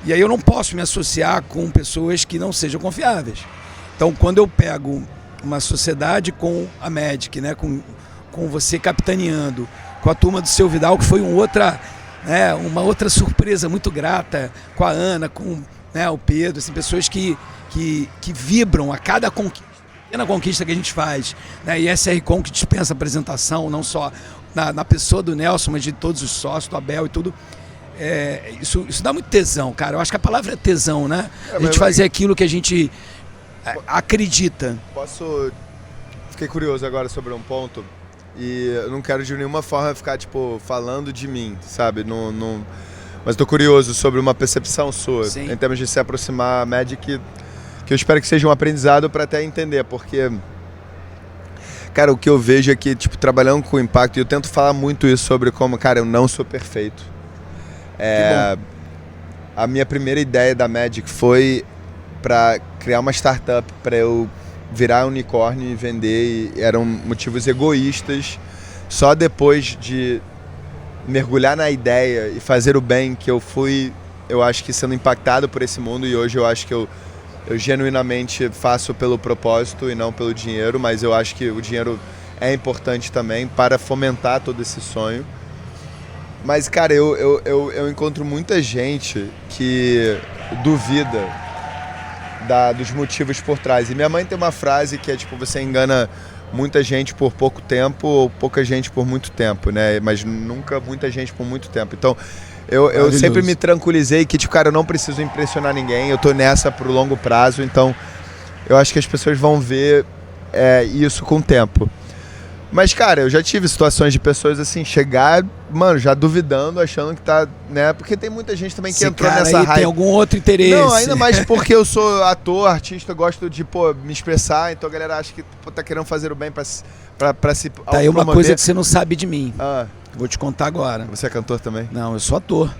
E aí eu não posso me associar com pessoas que não sejam confiáveis. Então, quando eu pego uma sociedade com a Magic, né, com você capitaneando, com a turma do Seu Vidal, que foi uma outra surpresa muito grata, com a Ana, com, né, o Pedro, assim, pessoas que vibram a cada conquista que a gente faz, né, e SRCom que dispensa apresentação, não só na pessoa do Nelson, mas de todos os sócios, do Abel e tudo. Isso dá muito tesão, cara. Eu acho que a palavra é tesão, né? A gente fazer aquilo que a gente acredita. Fiquei curioso agora sobre um ponto e eu não quero de nenhuma forma ficar, tipo, falando de mim, sabe? Mas estou curioso sobre uma percepção sua, sim, em termos de se aproximar a Magic, que eu espero que seja um aprendizado para até entender, porque, cara, o que eu vejo aqui, tipo, trabalhando com impacto, e eu tento falar muito isso sobre como, cara, eu não sou perfeito. A minha primeira ideia da Magic foi para criar uma startup para eu virar unicórnio e vender, e eram motivos egoístas. Só depois de mergulhar na ideia e fazer o bem que eu fui, eu acho que sendo impactado por esse mundo, e hoje eu acho que eu genuinamente faço pelo propósito e não pelo dinheiro, mas eu acho que o dinheiro é importante também para fomentar todo esse sonho. Mas, cara, eu encontro muita gente que duvida dos motivos por trás. E minha mãe tem uma frase que é tipo, você engana muita gente por pouco tempo ou pouca gente por muito tempo, né? Mas nunca muita gente por muito tempo. Então, eu sempre me tranquilizei que, tipo, cara, eu não preciso impressionar ninguém, eu tô nessa pro longo prazo, então eu acho que as pessoas vão ver isso com o tempo. Mas, cara, eu já tive situações de pessoas, assim, chegar, mano, já duvidando, achando que tá, né? Porque tem muita gente também que entrou nessa raiva. Tem algum outro interesse. Não, ainda mais porque eu sou ator, artista, gosto de, me expressar, então a galera acha que tá querendo fazer o bem pra se Tá aí uma coisa que você não sabe de mim. Vou te contar agora. Você é cantor também? Não, eu sou ator.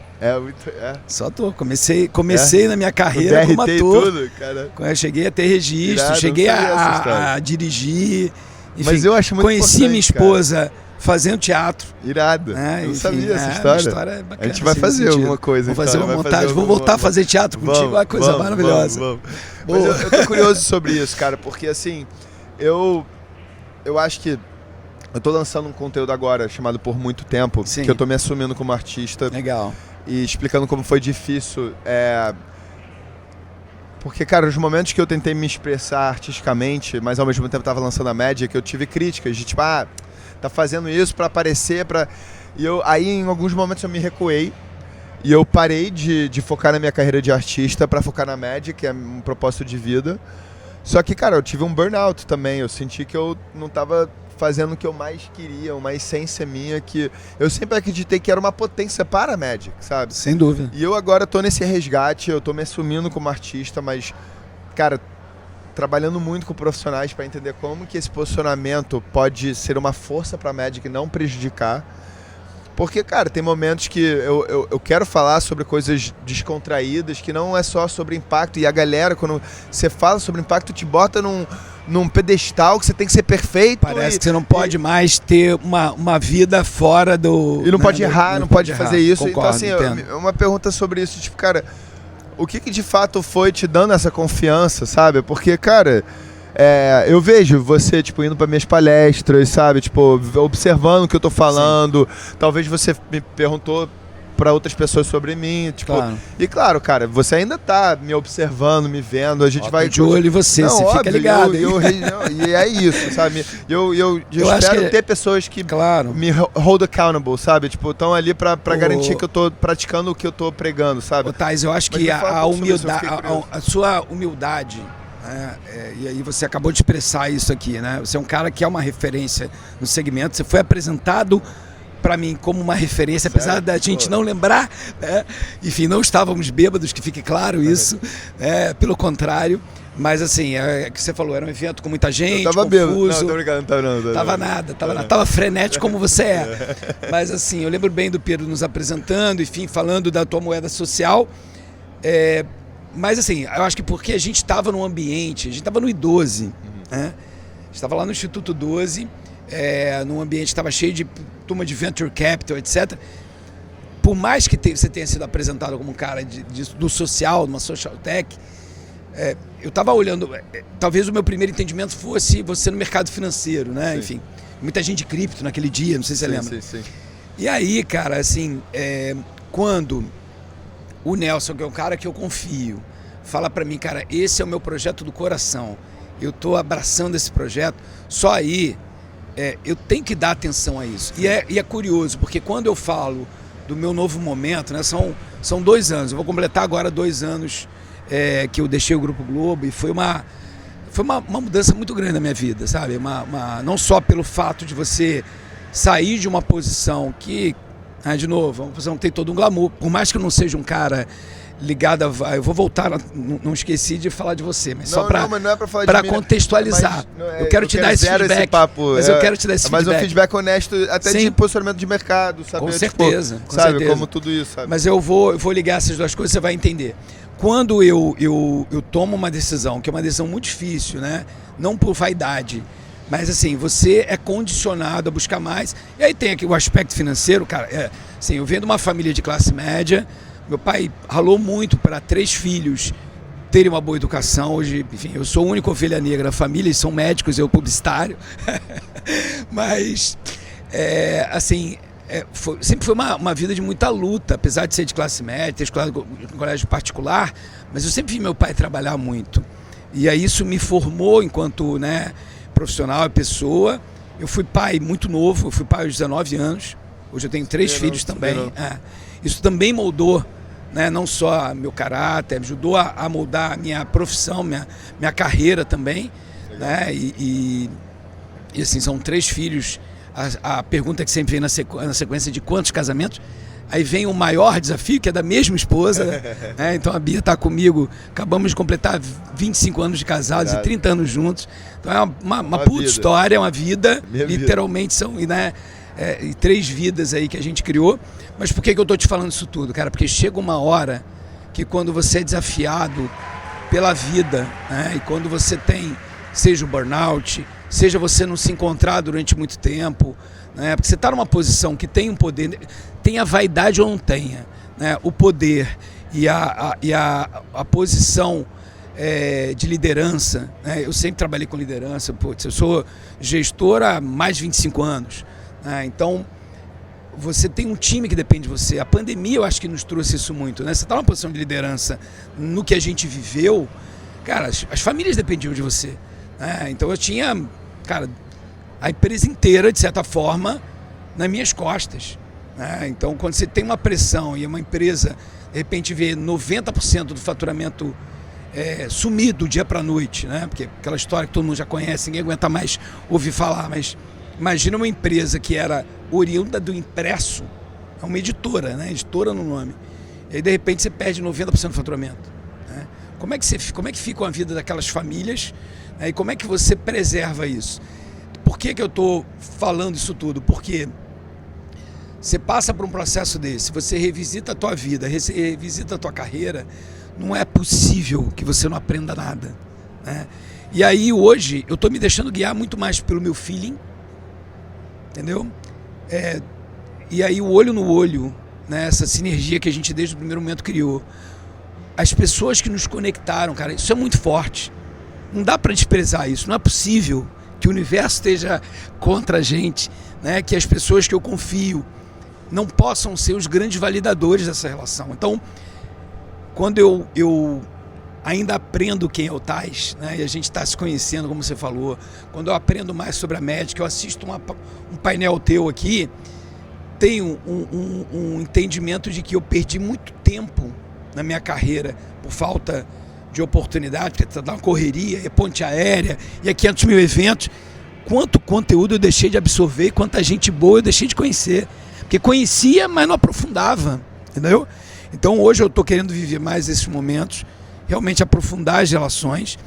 Sou ator. Comecei na minha o carreira DRT como ator. E tudo, cara. Eu cheguei a ter registro, Irado, cheguei não sabia essa a dirigir. Enfim, mas eu acho muito conheci minha esposa cara. Fazendo teatro. Irado. Eu não sabia essa história. História é bacana, a gente vai fazer alguma coisa. Vamos fazer uma montagem. Vou voltar a fazer teatro contigo. Uma coisa maravilhosa. Vamos. Mas eu tô curioso sobre isso, cara, porque assim, eu acho que eu tô lançando um conteúdo agora chamado Por Muito Tempo, Sim. que eu tô me assumindo como artista. Legal. E explicando como foi difícil. Porque, cara, os momentos que eu tentei me expressar artisticamente, mas ao mesmo tempo tava lançando a Magic, eu tive críticas de tipo, tá fazendo isso pra aparecer, E aí em alguns momentos eu me recuei e eu parei de focar na minha carreira de artista pra focar na Magic, que é um propósito de vida. Só que, cara, eu tive um burnout também, eu senti que eu não tava fazendo o que eu mais queria, uma essência minha que eu sempre acreditei que era uma potência para a Magic, sabe? Sem dúvida. E eu agora tô nesse resgate, eu tô me assumindo como artista, mas, cara, trabalhando muito com profissionais para entender como que esse posicionamento pode ser uma força para a Magic e não prejudicar. Porque, cara, tem momentos que eu quero falar sobre coisas descontraídas, que não é só sobre impacto. E a galera, quando você fala sobre impacto, te bota num pedestal que você tem que ser perfeito. Parece que você não pode mais ter uma vida fora do... E não pode errar, não pode fazer isso. Concordo, então, assim, uma pergunta sobre isso, tipo, cara, o que de fato foi te dando essa confiança, sabe? Porque, cara... eu vejo você, tipo, indo para minhas palestras, sabe? Tipo, observando o que eu tô falando. Sim. Talvez você me perguntou para outras pessoas sobre mim, tipo... Claro. E claro, cara, você ainda tá me observando, me vendo, a gente vai... de olho em você, não, você óbvio, fica ligado. E é isso, sabe? Eu espero ter pessoas que me hold accountable, sabe? Tipo, estão ali para garantir que eu tô praticando o que eu tô pregando, sabe? Thais, eu acho que a humildade, a sua humildade... e aí você acabou de expressar isso aqui, né? Você é um cara que é uma referência no segmento, você foi apresentado para mim como uma referência, apesar da gente não lembrar, né? Enfim, não estávamos bêbados, que fique claro isso, pelo contrário, mas assim, que você falou, era um evento com muita gente, eu tava confuso. Não, tô brincando, não. Tava nada, tava frenético como você é. Mas assim, eu lembro bem do Pedro nos apresentando, enfim, falando da tua moeda social, mas assim, eu acho que porque a gente estava num ambiente, a gente estava no I12, né? A gente estava lá no Instituto 12, num ambiente que estava cheio de turma de Venture Capital, etc. Por mais que você tenha sido apresentado como um cara do social, numa social tech, eu estava olhando, talvez o meu primeiro entendimento fosse você no mercado financeiro, né? Sim. Enfim, muita gente de cripto naquele dia, não sei se você lembra. Sim. E aí, cara, assim, quando... O Nelson, que é um cara que eu confio, fala pra mim, cara, esse é o meu projeto do coração, eu tô abraçando esse projeto, só aí eu tenho que dar atenção a isso. E é curioso, porque quando eu falo do meu novo momento, né, são 2 anos, eu vou completar agora 2 anos que eu deixei o Grupo Globo, e foi uma mudança muito grande na minha vida, sabe? Não só pelo fato de você sair de uma posição que... de novo, uma posição que tem todo um glamour. Por mais que eu não seja um cara ligado a... Eu vou voltar, não esqueci de falar de você, mas só para contextualizar. Eu quero te dar esse feedback. Eu quero te dar esse feedback. Mas um feedback honesto, até de posicionamento de mercado, sabe? Com certeza. Com certeza. Como tudo isso, sabe? Mas eu vou ligar essas duas coisas, você vai entender. Quando eu tomo uma decisão, que é uma decisão muito difícil, né? Não por vaidade, mas assim, você é condicionado a buscar mais. E aí tem aqui o aspecto financeiro, cara. Assim, eu venho de uma família de classe média. Meu pai ralou muito para 3 filhos terem uma boa educação. Hoje, enfim, eu sou a única ovelha negra da família, eles são médicos, eu publicitário. Mas, assim, sempre foi uma vida de muita luta, apesar de ser de classe média, ter estudado em colégio particular, mas eu sempre vi meu pai trabalhar muito. E aí isso me formou enquanto, né, profissional e pessoa. Eu fui pai muito novo, eu fui pai aos 19 anos. Hoje eu tenho 3 filhos também. Isso também moldou, né, não só meu caráter, me ajudou a moldar a minha profissão, minha carreira também. Né, e assim, são 3 filhos. A pergunta que sempre vem na sequência de quantos casamentos, aí vem o maior desafio, que é da mesma esposa, né? Então a Bia está comigo, acabamos de completar 25 anos de casados e 30 anos juntos. Então é uma puta história, é uma vida, literalmente são, né, 3 vidas aí que a gente criou. Mas por que eu estou te falando isso tudo, cara? Porque chega uma hora que quando você é desafiado pela vida, né, e quando você tem, seja o burnout, seja você não se encontrar durante muito tempo, né? Porque você está numa posição que tem um poder, tenha vaidade ou não tenha, né? O poder e a posição de liderança, né? Eu sempre trabalhei com liderança, eu sou gestor há mais de 25 anos, né? Então você tem um time que depende de você. A pandemia eu acho que nos trouxe isso muito, né? Você está numa posição de liderança no que a gente viveu, cara, as famílias dependiam de você. Então eu tinha, cara, a empresa inteira, de certa forma, nas minhas costas. Então quando você tem uma pressão e uma empresa, de repente, vê 90% do faturamento sumir do dia para a noite, né? Porque aquela história que todo mundo já conhece, ninguém aguenta mais ouvir falar, mas imagina uma empresa que era oriunda do impresso, é uma editora, né? Editora no nome, e aí de repente você perde 90% do faturamento, né? Como é que fica a vida daquelas famílias? E como é que você preserva isso? Por que eu estou falando isso tudo? Porque você passa por um processo desse, você revisita a tua vida, revisita a tua carreira, não é possível que você não aprenda nada, né? E aí hoje eu estou me deixando guiar muito mais pelo meu feeling, entendeu? E aí o olho no olho, né? Essa sinergia que a gente desde o primeiro momento criou. As pessoas que nos conectaram, cara, isso é muito forte. Não dá para desprezar isso, não é possível que o universo esteja contra a gente, né? Que as pessoas que eu confio não possam ser os grandes validadores dessa relação. Então, quando eu ainda aprendo quem é o Tais, né? E a gente está se conhecendo, como você falou, quando eu aprendo mais sobre a médica, eu assisto um painel teu aqui, tenho um entendimento de que eu perdi muito tempo na minha carreira por falta de oportunidade, porque tá uma correria, é ponte aérea, e é 500 mil eventos. Quanto conteúdo eu deixei de absorver, quanta gente boa eu deixei de conhecer. Porque conhecia, mas não aprofundava, entendeu? Então hoje eu estou querendo viver mais esses momentos, realmente aprofundar as relações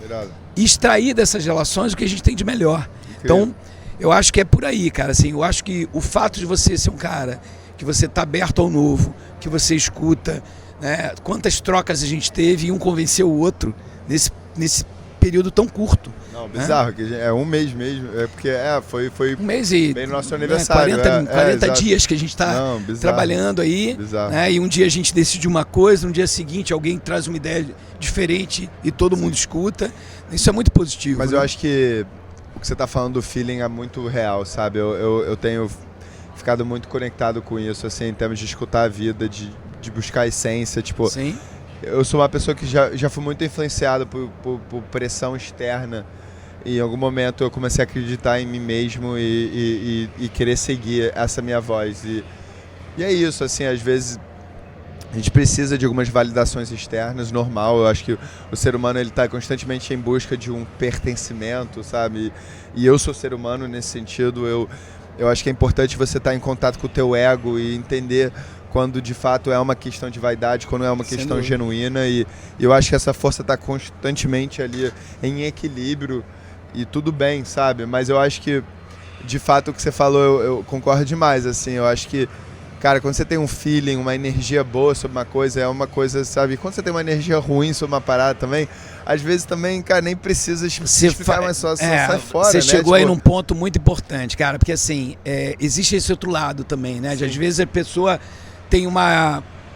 e extrair dessas relações o que a gente tem de melhor. Então eu acho que é por aí, cara. Assim, eu acho que o fato de você ser um cara que você está aberto ao novo, que você escuta, né? Quantas trocas a gente teve e um convenceu o outro nesse período tão curto. Não, bizarro, né? Que é um mês mesmo, porque foi um mês e bem no nosso aniversário. 40 dias que a gente está trabalhando aí, né? E um dia a gente decide uma coisa, no dia seguinte alguém traz uma ideia diferente e todo mundo escuta. Isso é muito positivo. Mas eu acho que o que você está falando do feeling é muito real, sabe? Eu tenho ficado muito conectado com isso, assim, em termos de escutar a vida, de buscar a essência, tipo... Sim. Eu sou uma pessoa que já fui muito influenciado por pressão externa, e em algum momento eu comecei a acreditar em mim mesmo e querer seguir essa minha voz. E é isso, assim, às vezes a gente precisa de algumas validações externas, normal. Eu acho que o ser humano ele está constantemente em busca de um pertencimento, sabe? E eu sou ser humano nesse sentido. Eu acho que é importante você estar em contato com o teu ego e entender quando de fato é uma questão de vaidade, quando é uma questão genuína, e eu acho que essa força está constantemente ali em equilíbrio e tudo bem, sabe? Mas eu acho que, de fato, o que você falou, eu concordo demais, assim. Eu acho que, cara, quando você tem um feeling, uma energia boa sobre uma coisa, é uma coisa, sabe? Quando você tem uma energia ruim sobre uma parada também, às vezes também, cara, nem precisa explicar, mas só sai fora, Você né? chegou aí num ponto muito importante, cara, porque assim, existe esse outro lado também, né? De, às vezes a pessoa tem um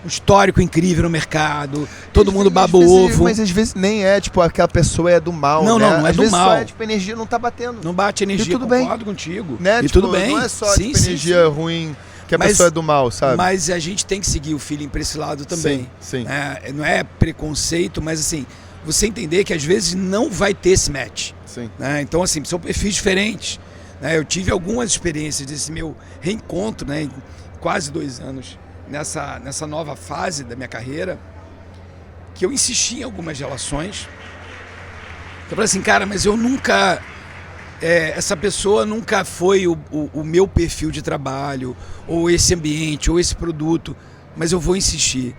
histórico incrível no mercado, todo mundo baba o ovo. Mas às vezes nem é, tipo, aquela pessoa é do mal, não, né? Não é às do vezes mal. Só é, tipo, energia não tá batendo. Não bate energia, e tudo bem. Concordo contigo. Né? E tipo, tudo bem. Não é só energia ruim, que a pessoa é do mal, sabe? Mas a gente tem que seguir o feeling pra esse lado também. Sim. Não é preconceito, mas assim, você entender que às vezes não vai ter esse match. Sim. Né? Então, assim, são perfis diferentes. Né? Eu tive algumas experiências desse meu reencontro, né, em quase 2 anos, nessa nova fase da minha carreira, que eu insisti em algumas relações. Eu falei assim, cara, mas eu nunca... essa pessoa nunca foi o meu perfil de trabalho, ou esse ambiente, ou esse produto, mas eu vou insistir.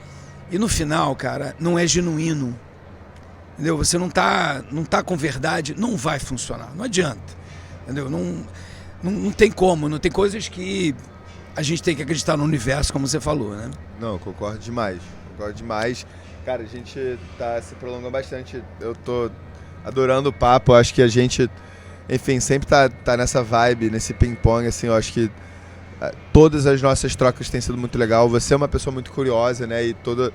E no final, cara, não é genuíno. Entendeu? Você não tá com verdade, não vai funcionar, não adianta. Entendeu? Não tem como, não tem coisas que a gente tem que acreditar no universo, como você falou, né? Não, concordo demais. Cara, a gente tá se prolongando bastante. Eu tô adorando o papo, acho que a gente, enfim, sempre tá nessa vibe, nesse ping-pong, assim, eu acho que todas as nossas trocas têm sido muito legal. Você é uma pessoa muito curiosa, né? E toda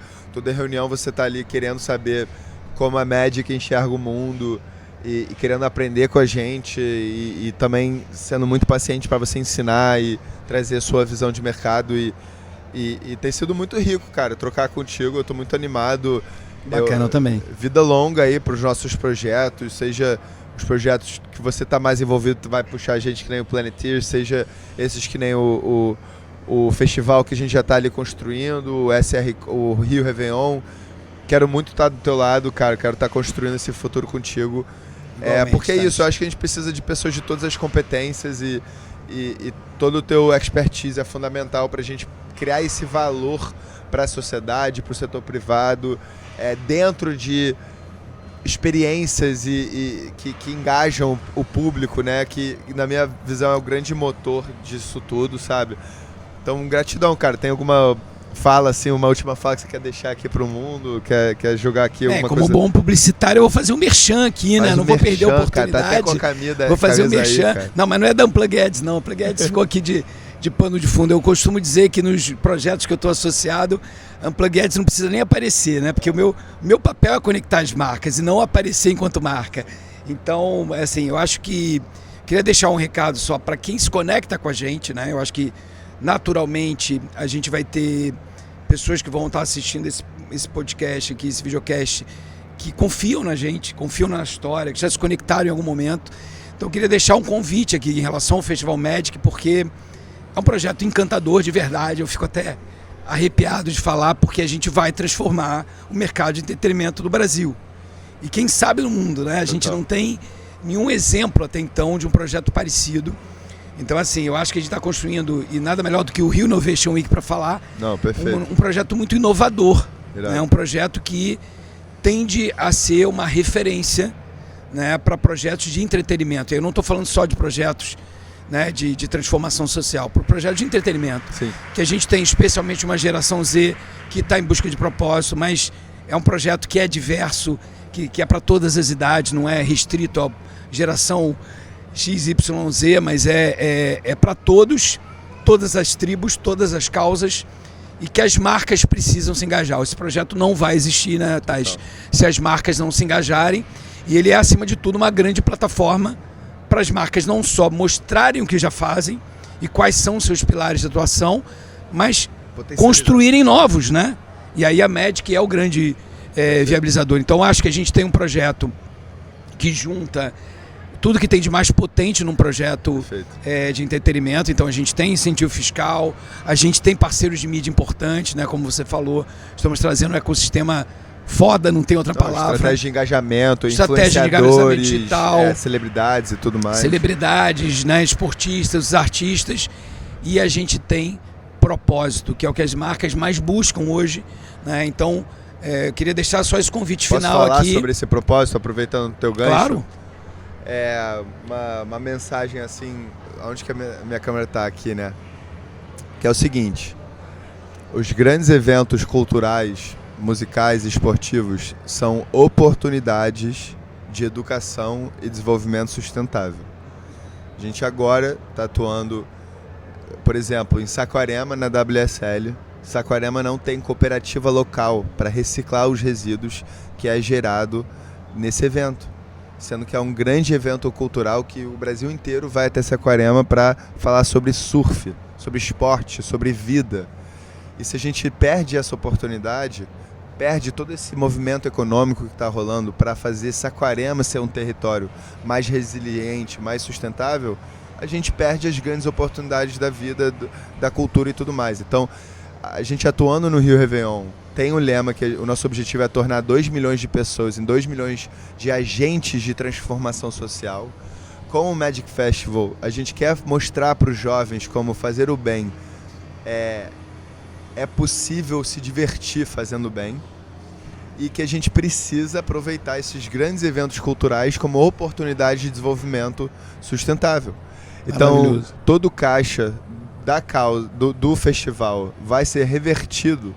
reunião você tá ali querendo saber como a Magic enxerga o mundo e querendo aprender com a gente e também sendo muito paciente para você ensinar e trazer a sua visão de mercado e tem sido muito rico, cara, trocar contigo. Eu tô muito animado. Bacana também. Vida longa aí para os nossos projetos, seja os projetos que você tá mais envolvido, vai puxar a gente que nem o Planeteer, seja esses que nem o festival que a gente já tá ali construindo, o Rio Réveillon. Quero muito estar do teu lado, cara, quero estar construindo esse futuro contigo. Porque é isso, eu acho que a gente precisa de pessoas de todas as competências e todo o teu expertise é fundamental para a gente criar esse valor para a sociedade, para o setor privado, dentro de experiências que engajam o público, né? Que na minha visão é o grande motor disso tudo, sabe? Então, gratidão, cara. Tem alguma fala, assim, uma última fala que você quer deixar aqui pro mundo? Quer jogar aqui alguma como coisa? Bom publicitário, eu vou fazer um merchan aqui, né? Não vou perder a oportunidade. Cara, tá até com a camisa, vou fazer um merchan. Aí, não, mas não é da Unplugged, não. Unplugged ficou aqui de pano de fundo. Eu costumo dizer que nos projetos que eu estou associado, Unplugged não precisa nem aparecer, né? Porque o meu papel é conectar as marcas e não aparecer enquanto marca. Então, assim, eu acho que... Queria deixar um recado só para quem se conecta com a gente, né? Eu acho que, naturalmente, a gente vai ter pessoas que vão estar assistindo esse podcast aqui, esse videocast, que confiam na gente, confiam na história, que já se conectaram em algum momento. Então, eu queria deixar um convite aqui em relação ao Festival Magic, porque é um projeto encantador de verdade. Eu fico até arrepiado de falar, porque a gente vai transformar o mercado de entretenimento do Brasil. E quem sabe no mundo, né? A gente não tem nenhum exemplo até então de um projeto parecido. Então, assim, eu acho que a gente está construindo, e nada melhor do que o Rio Innovation Week para falar. Não, perfeito. Um projeto muito inovador. Né? Um projeto que tende a ser uma referência, né, para projetos de entretenimento. Eu não estou falando só de projetos, né, de transformação social, para projetos de entretenimento. Sim. Que a gente tem especialmente uma geração Z que está em busca de propósito, mas é um projeto que é diverso, que é para todas as idades, não é restrito à geração XYZ, mas é para todos, todas as tribos, todas as causas, e que as marcas precisam se engajar. Esse projeto não vai existir, né, Thais, se as marcas não se engajarem, e ele é, acima de tudo, uma grande plataforma para as marcas não só mostrarem o que já fazem e quais são os seus pilares de atuação, mas construírem novos, né? E aí a Magic é o grande viabilizador. Então, acho que a gente tem um projeto que junta tudo que tem de mais potente num projeto de entretenimento. Então, a gente tem incentivo fiscal, a gente tem parceiros de mídia importantes, né? Como você falou, estamos trazendo um ecossistema foda, não tem outra palavra. Estratégia de engajamento, estratégia influenciadores, de engajamento digital, celebridades e tudo mais. Celebridades, né? Esportistas, os artistas. E a gente tem propósito, que é o que as marcas mais buscam hoje, né? Então, eu queria deixar só esse convite final aqui. Posso falar sobre esse propósito, aproveitando o teu gancho? Claro. Uma mensagem assim, onde que a minha câmera está aqui, né? Que é o seguinte: os grandes eventos culturais, musicais e esportivos são oportunidades de educação e desenvolvimento sustentável. A gente agora está atuando, por exemplo, em Saquarema, na WSL. Saquarema não tem cooperativa local para reciclar os resíduos que é gerado nesse evento. sendo que é um grande evento cultural que o Brasil inteiro vai até Saquarema para falar sobre surf, sobre esporte, sobre vida. E se a gente perde essa oportunidade, perde todo esse movimento econômico que está rolando para fazer Saquarema ser um território mais resiliente, mais sustentável, a gente perde as grandes oportunidades da vida, da cultura e tudo mais. Então, a gente atuando no Rio Réveillon, tem um lema que o nosso objetivo é tornar 2 milhões de pessoas em 2 milhões de agentes de transformação social. Com o Magic Festival, a gente quer mostrar para os jovens como fazer o bem é possível se divertir fazendo bem e que a gente precisa aproveitar esses grandes eventos culturais como oportunidade de desenvolvimento sustentável. Então, todo o caixa do festival vai ser revertido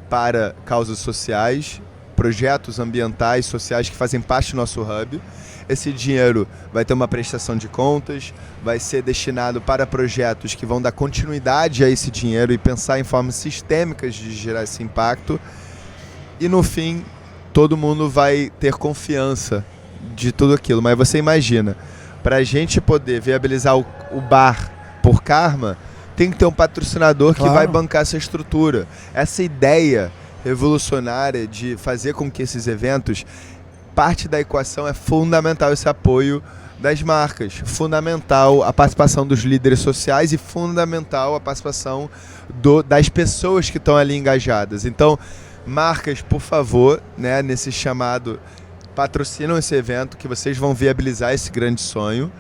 para causas sociais, projetos ambientais, sociais que fazem parte do nosso hub. Esse dinheiro vai ter uma prestação de contas, vai ser destinado para projetos que vão dar continuidade a esse dinheiro e pensar em formas sistêmicas de gerar esse impacto. E no fim, todo mundo vai ter confiança de tudo aquilo. Mas você imagina, para a gente poder viabilizar o bar por Karma, tem que ter um patrocinador que vai bancar essa estrutura. Essa ideia revolucionária de fazer com que esses eventos, parte da equação é fundamental esse apoio das marcas, fundamental a participação dos líderes sociais e fundamental a participação das pessoas que estão ali engajadas. Então, marcas, por favor, né, nesse chamado, patrocinam esse evento que vocês vão viabilizar esse grande sonho.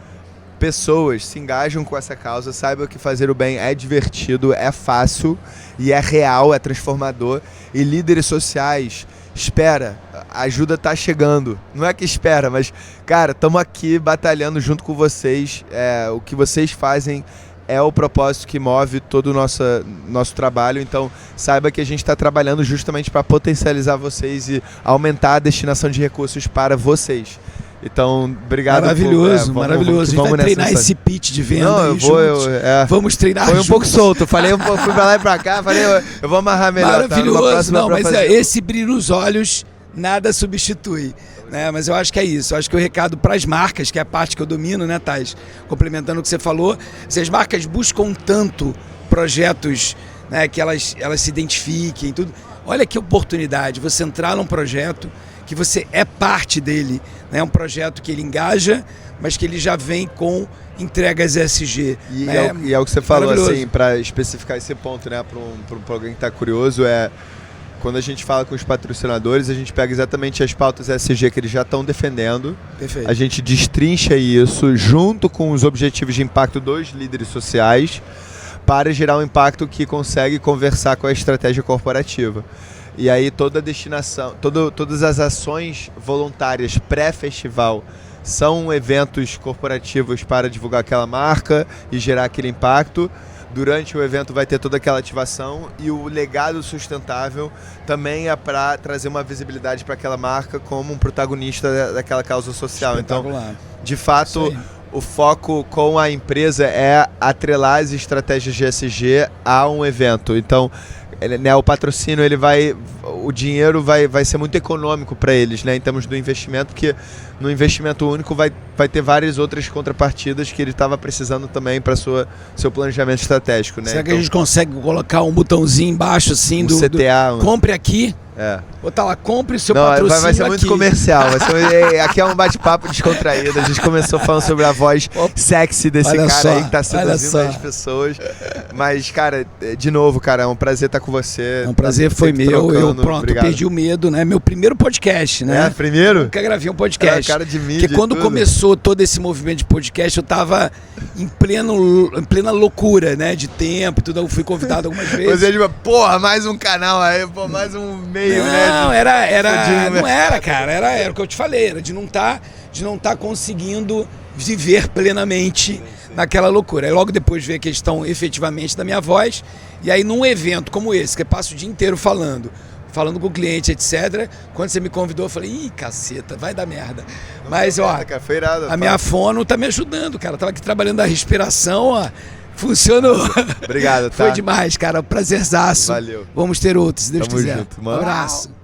Pessoas se engajam com essa causa, saibam que fazer o bem é divertido, é fácil e é real, é transformador. E líderes sociais, espera, a ajuda tá chegando. Não é que espera, mas, cara, estamos aqui batalhando junto com vocês. O que vocês fazem é o propósito que move todo o nosso trabalho. Então, saiba que a gente está trabalhando justamente para potencializar vocês e aumentar a destinação de recursos para vocês. Então, obrigado. Maravilhoso, maravilhoso. A gente vai treinar esse pitch de venda. Não, vamos treinar Foi um pouco solto. Falei fui pra lá e pra cá, falei, eu vou amarrar melhor. Maravilhoso. Tá? Não, mas esse brilho nos olhos nada substitui. Né? Mas eu acho que é isso. Eu acho que o recado para as marcas, que é a parte que eu domino, né, Thais? Complementando o que você falou, se as marcas buscam tanto projetos, né, que elas se identifiquem, tudo. Olha que oportunidade você entrar num projeto que você é parte dele, né? Um projeto que ele engaja, mas que ele já vem com entregas ESG. E, né? É o que você falou, assim, para especificar esse ponto, né, para alguém que está curioso, quando a gente fala com os patrocinadores, a gente pega exatamente as pautas ESG que eles já estão defendendo. Perfeito. A gente destrincha isso junto com os objetivos de impacto dos líderes sociais para gerar um impacto que consegue conversar com a estratégia corporativa. E aí toda a destinação, todas as ações voluntárias pré-festival são eventos corporativos para divulgar aquela marca e gerar aquele impacto. Durante o evento vai ter toda aquela ativação e o legado sustentável também é para trazer uma visibilidade para aquela marca como um protagonista daquela causa social. Então, de fato, o foco com a empresa é atrelar as estratégias de ESG a um evento. Então, né, o patrocínio, o dinheiro vai ser muito econômico para eles, né, em termos do investimento, porque no investimento único vai ter várias outras contrapartidas que ele estava precisando também para seu planejamento estratégico. Né? Será que a gente consegue colocar um botãozinho embaixo assim do CTA? Compre aqui. Botar lá, compre o seu patrocínio. Vai ser muito aqui. Comercial. Aqui é um bate-papo descontraído. A gente começou falando sobre a voz sexy desse cara aí que tá seduzindo as pessoas. Mas, cara, de novo, cara, é um prazer estar com você. Um prazer foi meu. Eu perdi o medo, né? Meu primeiro podcast, né? Primeiro? Nunca gravei um podcast. Cara de mídia. Porque quando começou todo esse movimento de podcast, eu tava em plena loucura, né? De tempo e tudo. Eu fui convidado algumas vezes. Você tipo, porra, mais um canal aí, pô, mais um meio. Não, não era, cara, era o que eu te falei, era de não tá conseguindo viver plenamente naquela loucura. Aí logo depois veio a questão efetivamente da minha voz, e aí num evento como esse, que eu passo o dia inteiro falando com o cliente, etc. Quando você me convidou, eu falei, ih, caceta, vai dar merda. Mas, ó, cara, foi irado, a minha fono tá me ajudando, cara, tava aqui trabalhando a respiração, ó. Funcionou. Obrigado, tá? Foi demais, cara. Prazerzaço. Valeu. Vamos ter outros, se Deus Tamo quiser. Junto, mano. Um abraço.